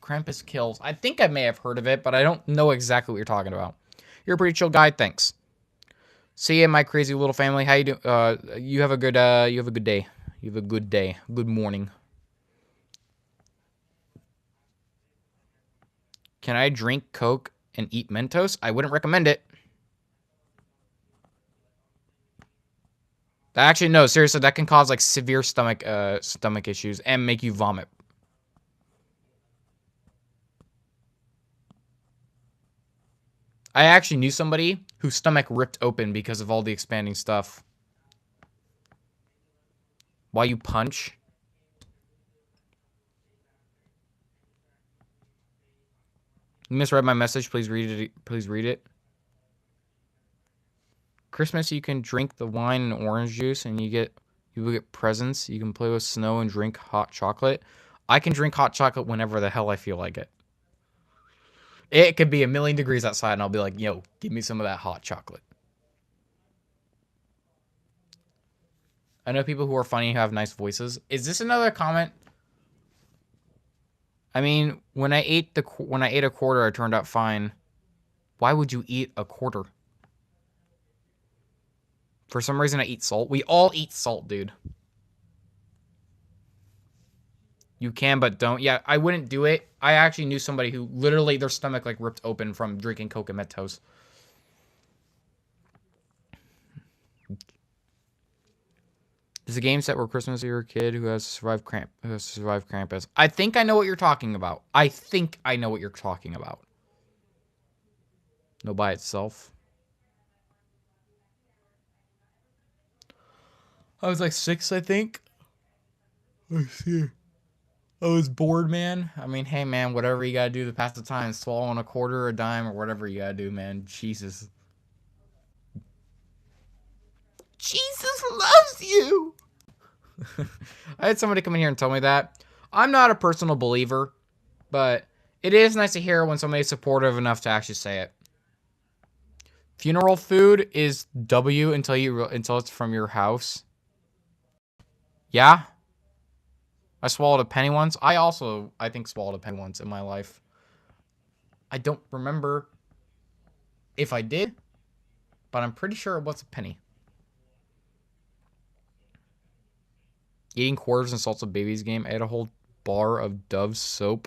Krampus Kills. I think I may have heard of it, but I don't know exactly what you're talking about. You're a pretty chill guy. Thanks. See you, my crazy little family. How you doing? You have a good day. You have a good day. Good morning. Can I drink Coke and eat Mentos? I wouldn't recommend it. Actually, no, seriously, that can cause like severe stomach issues and make you vomit. I actually knew somebody whose stomach ripped open because of all the expanding stuff. While you punch. You misread my message. Please read it. Please read it. Christmas, you can drink the wine and orange juice, and you will get presents. You can play with snow and drink hot chocolate. I can drink hot chocolate whenever the hell I feel like it. It could be 1,000,000 degrees outside, and I'll be like, yo, give me some of that hot chocolate. I know people who are funny who have nice voices. Is this another comment? I mean, when I ate a quarter, it turned out fine. Why would you eat a quarter? For some reason, I eat salt. We all eat salt, dude. You can, but don't. Yeah, I wouldn't do it. I actually knew somebody who literally their stomach like ripped open from drinking Coke and Mentos. There's a game set where Christmas you're a kid who has survived Krampus. I think I know what you're talking about. No, by itself. I was like 6, I think. Let's see. I was bored, man. I mean, hey, man, whatever you gotta do to pass the time, swallowing a quarter, a dime, or whatever you gotta do, man. Jesus. Jesus loves you. I had somebody come in here and tell me that. I'm not a personal believer, but it is nice to hear when somebody's supportive enough to actually say it. Funeral food is W until it's from your house. Yeah. I swallowed a penny once. I think swallowed a penny once in my life. I don't remember if I did, but I'm pretty sure it was a penny. Eating quarters and salts of babies game. I had a whole bar of Dove soap.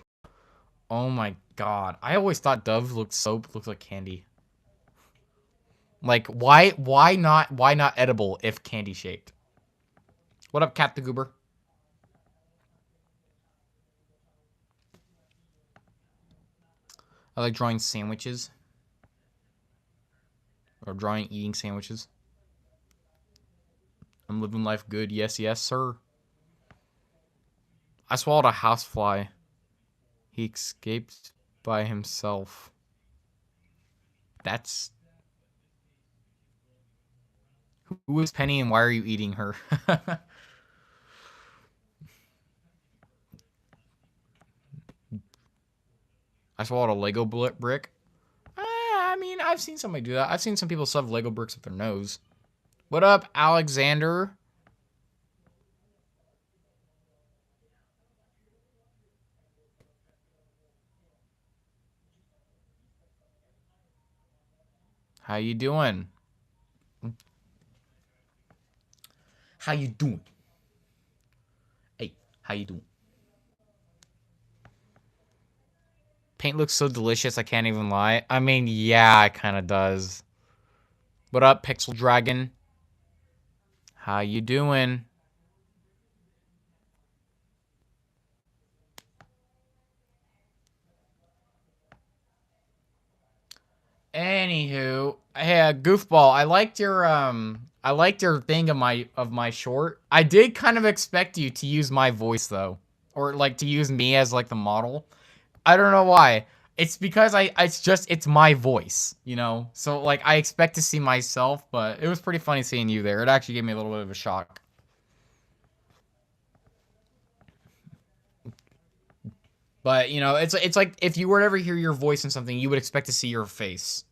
Oh my god. I always thought Dove looked like candy. Like, why not edible if candy shaped? What up, Cat the Goober? I like drawing sandwiches. Or eating sandwiches. I'm living life good. Yes, yes, sir. I swallowed a housefly. He escaped by himself. That's... Who is Penny and why are you eating her? I swallowed a Lego brick. I mean, I've seen somebody do that. I've seen some people shove Lego bricks up their nose. What up, Alexander? How you doing? How you doing? Hey, how you doing? Paint looks so delicious, I can't even lie. I mean, yeah, it kind of does. What up, Pixel Dragon? How you doing? Anywho, hey, Goofball, I liked your I liked your thing of my short. I did kind of expect you to use my voice though, or like to use me as like the model. I don't know why. It's because it's my voice, you know. So like I expect to see myself, but it was pretty funny seeing you there. It actually gave me a little bit of a shock. But you know, it's like if you were to ever hear your voice in something, you would expect to see your face.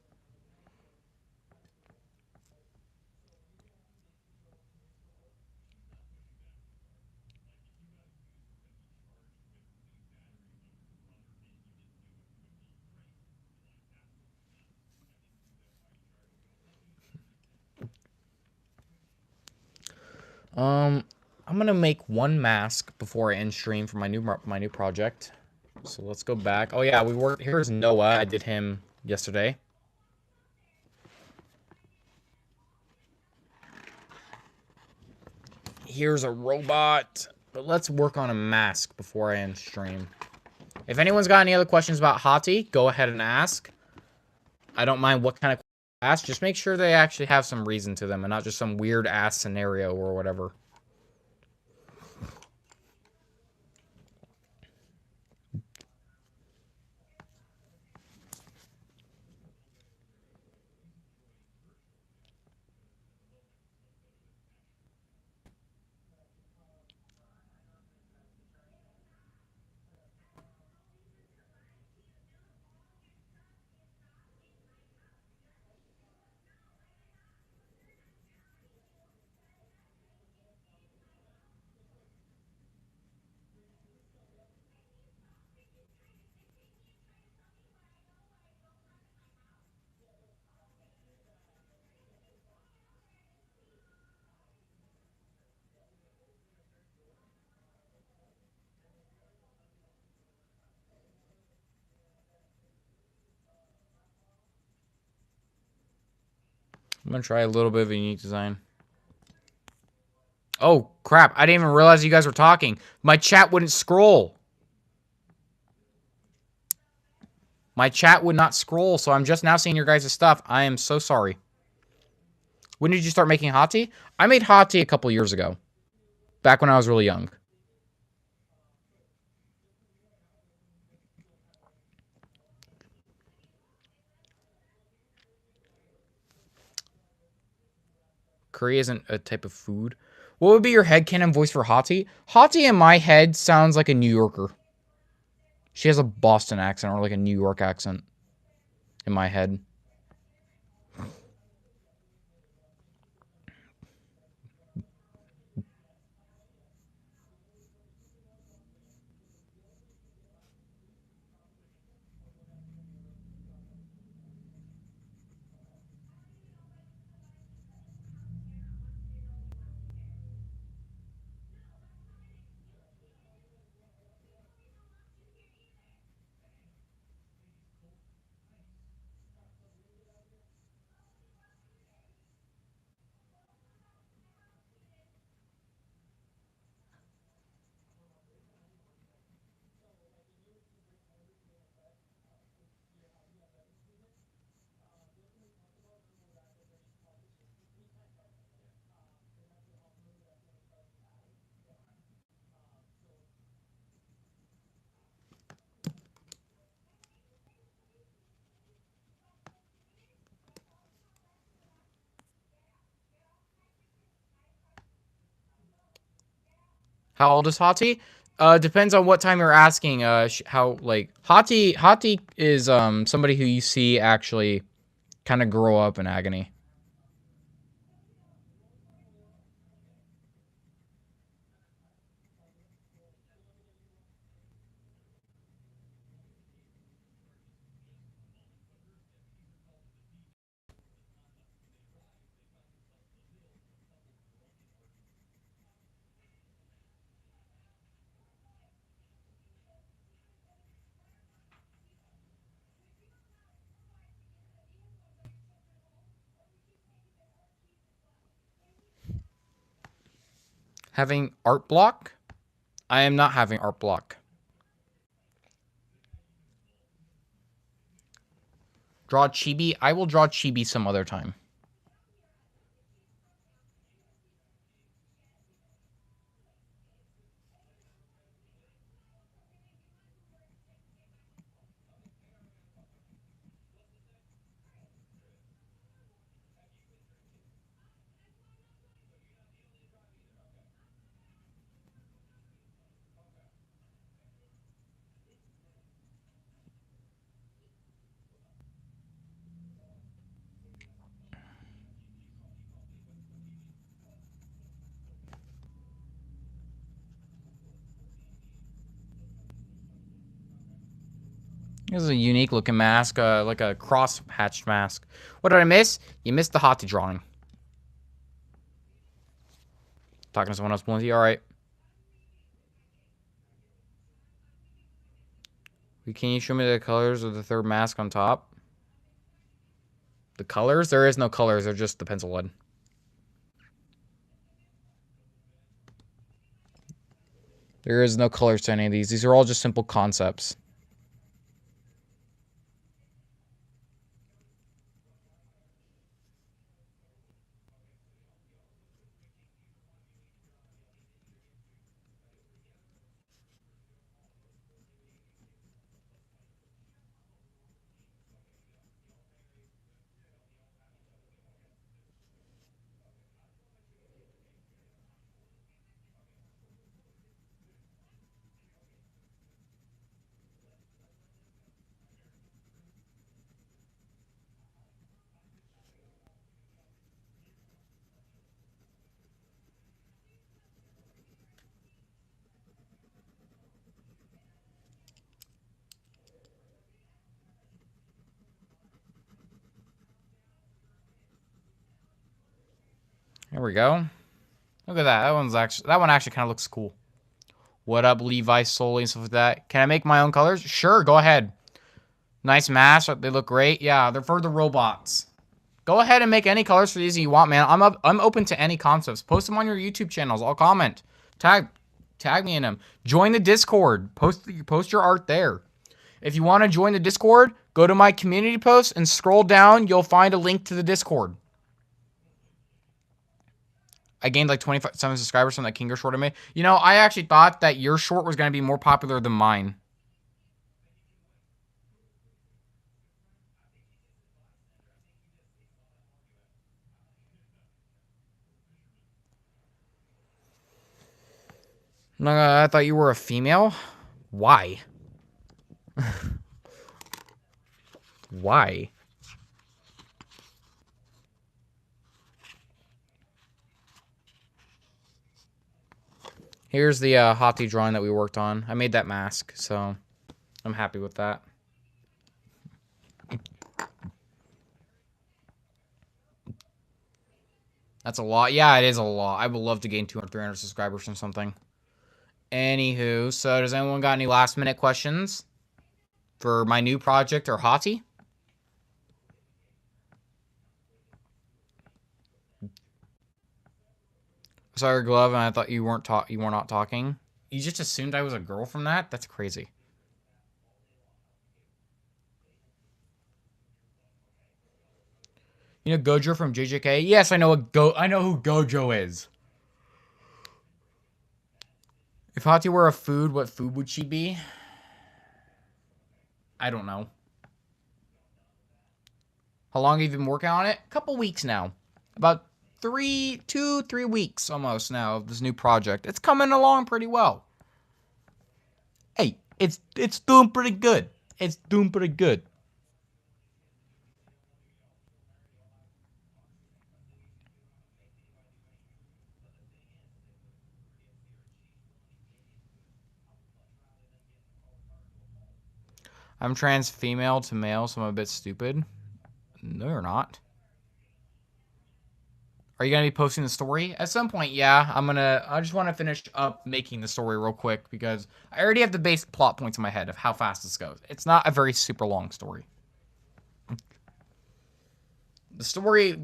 Um, I'm gonna make one mask before I end stream for my new project. So let's go back. Oh yeah, we worked. Here's Noah. I did him yesterday. Here's a robot. But let's work on a mask before I end stream. If anyone's got any other questions about Hati, go ahead and ask. I don't mind what kind of ask. Just make sure they actually have some reason to them and not just some weird ass scenario or whatever. I'm gonna try a little bit of a unique design. Oh, crap. I didn't even realize you guys were talking. My chat wouldn't scroll. My chat would not scroll, so I'm just now seeing your guys' stuff. I am so sorry. When did you start making Hati? I made Hati a couple years ago. Back when I was really young. Curry isn't a type of food. What would be your headcanon voice for Hati? Hati in my head sounds like a New Yorker. She has a Boston accent or like a New York accent in my head. How old is Hati? Depends on what time you're asking. How like Hati is somebody who you see actually kind of grow up in agony. Having art block? I am not having art block. Draw chibi? I will draw chibi some other time. This is a unique looking mask, like a cross-hatched mask. What did I miss? You missed the Hati drawing. Talking to someone else, Melindy. All right. Can you show me the colors of the third mask on top? The colors? There is no colors. They're just the pencil lead. There is no colors to any of these. These are all just simple concepts. There we go. Look at that. That one actually kind of looks cool. What up, Levi Solely and stuff like that? Can I make my own colors? Sure, go ahead. Nice mask. They look great. Yeah, they're for the robots. Go ahead and make any colors for these you want, man. I'm open to any concepts. Post them on your YouTube channels. I'll comment. Tag me in them. Join the Discord. Post your art there. If you want to join the Discord, go to my community post and scroll down. You'll find a link to the Discord. I gained like 27 subscribers from that Kingo short I made. You know, I actually thought that your short was going to be more popular than mine. I thought you were a female. Why? Why? Here's the Hati drawing that we worked on. I made that mask, so I'm happy with that. That's a lot. Yeah, it is a lot. I would love to gain 200, 300 subscribers from something. Anywho, so does anyone got any last minute questions for my new project or Hati? Sorry, Glove, and I thought you were not talking. You just assumed I was a girl from that? That's crazy. You know Gojo from JJK? Yes, I know who Gojo is. If Hati were a food, what food would she be? I don't know. How long have you been working on it? A couple weeks now. About 3 weeks almost now of this new project. It's coming along pretty well. Hey, it's doing pretty good. It's doing pretty good. I'm trans female to male, so I'm a bit stupid. No, you're not. Are you going to be posting the story? At some point, yeah. I just want to finish up making the story real quick because I already have the basic plot points in my head of how fast this goes. It's not a very super long story. The story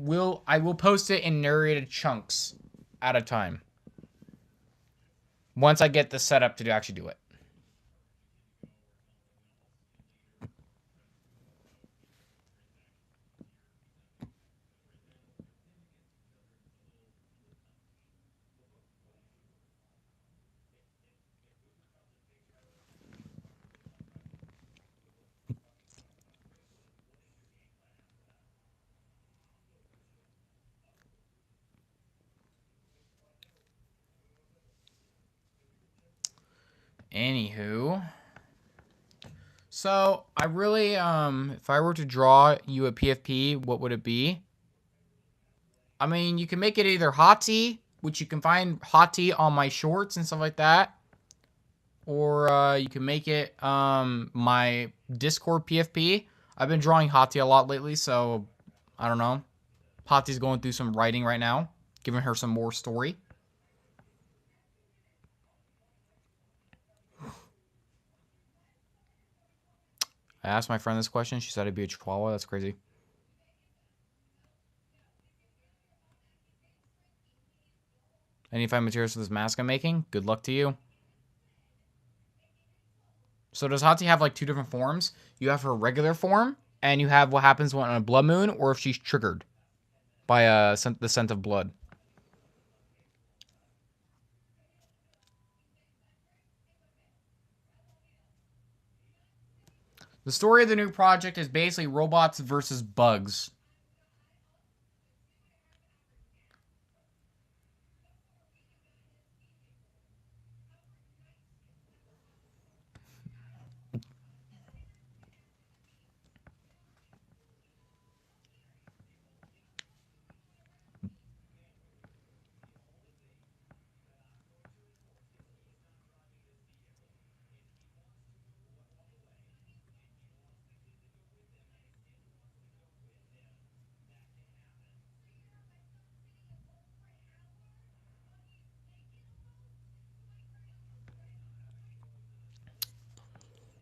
I will post it in narrated chunks at a time. Once I get the setup to actually do it. Anywho, so I really, if I were to draw you a PFP, what would it be? I mean, you can make it either Hati, which you can find Hati on my shorts and stuff like that, or you can make it my Discord PFP. I've been drawing Hati a lot lately, so I don't know. Hati's going through some writing right now, giving her some more story. I asked my friend this question. She said it'd be a chihuahua. That's crazy. Any fine materials for this mask I'm making? Good luck to you. So does Hati have like two different forms? You have her regular form, and you have what happens when on a blood moon, or if she's triggered by the scent of blood. The story of the new project is basically robots versus bugs.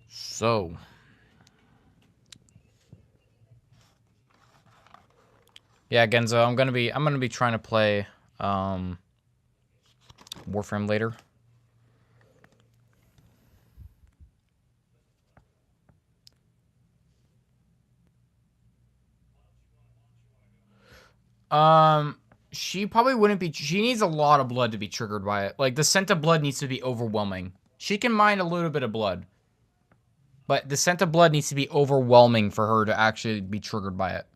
So, yeah, Genzo, I'm gonna be trying to play Warframe later. She probably wouldn't be. She needs a lot of blood to be triggered by it. Like the scent of blood needs to be overwhelming. She can mind a little bit of blood, but the scent of blood needs to be overwhelming for her to actually be triggered by it.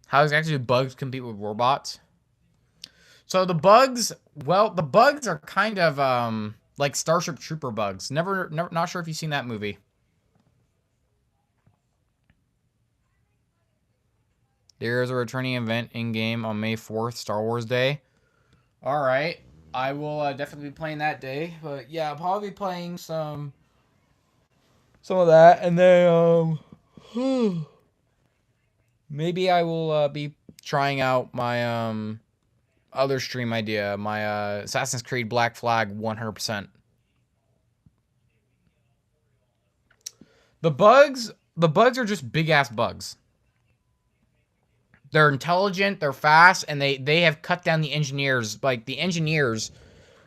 How exactly do bugs compete with robots? So the bugs, well, the bugs are kind of like Starship Trooper bugs. Never, not sure if you've seen that movie. There is a returning event in game on May 4th, Star Wars Day. All right, I will definitely be playing that day. But yeah, I'll probably be playing some of that, and then maybe I will be trying out my other stream idea, my Assassin's Creed Black Flag 100%. The bugs are just big ass bugs. They're intelligent, they're fast, and they have cut down the engineers. Like the engineers,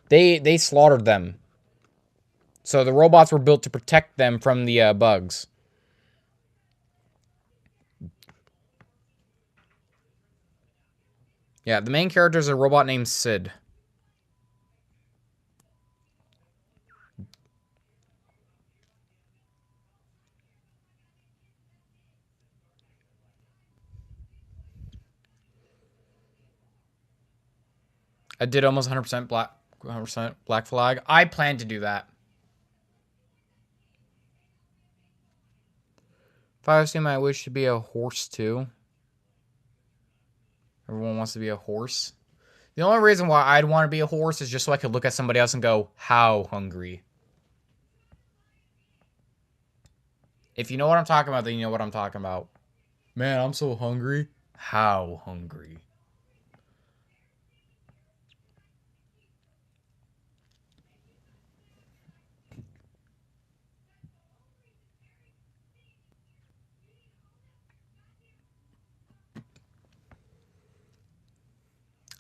they slaughtered them. So the robots were built to protect them from the bugs. Yeah, the main character is a robot named Sid. I did almost 100% black 100% Black Flag. I plan to do that. If I assume I wish to be a horse too. Everyone wants to be a horse. The only reason why I'd want to be a horse is just so I could look at somebody else and go, how hungry? If you know what I'm talking about, then you know what I'm talking about. Man, I'm so hungry. How hungry?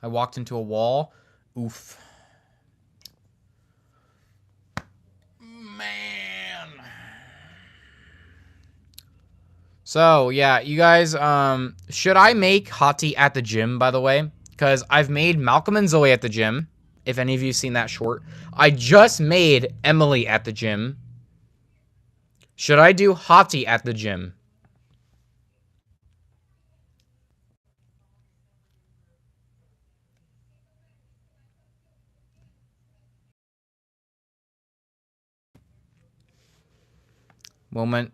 I walked into a wall. Oof. Man. So, yeah, you guys, should I make Hati at the gym, by the way? Because I've made Malcolm and Zoe at the gym, if any of you seen that short. I just made Emily at the gym. Should I do Hati at the gym? Moment.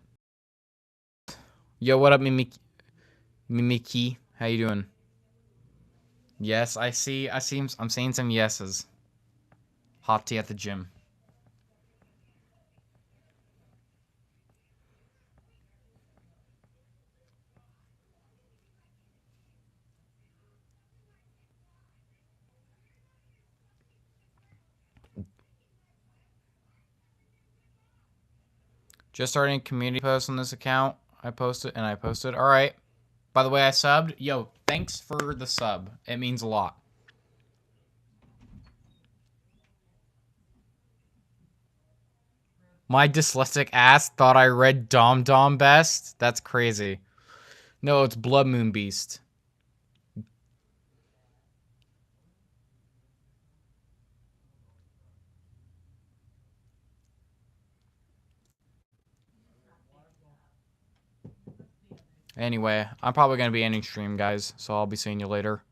Yo, what up, Mimiki? How you doing? Yes, I see. I'm saying some yeses. Hati at the gym. Just starting a community post on this account. I posted. All right. By the way, I subbed. Yo, thanks for the sub. It means a lot. My dyslexic ass thought I read Dom Dom best? That's crazy. No, it's Blood Moon Beast. Anyway, I'm probably going to be ending stream, guys, so I'll be seeing you later.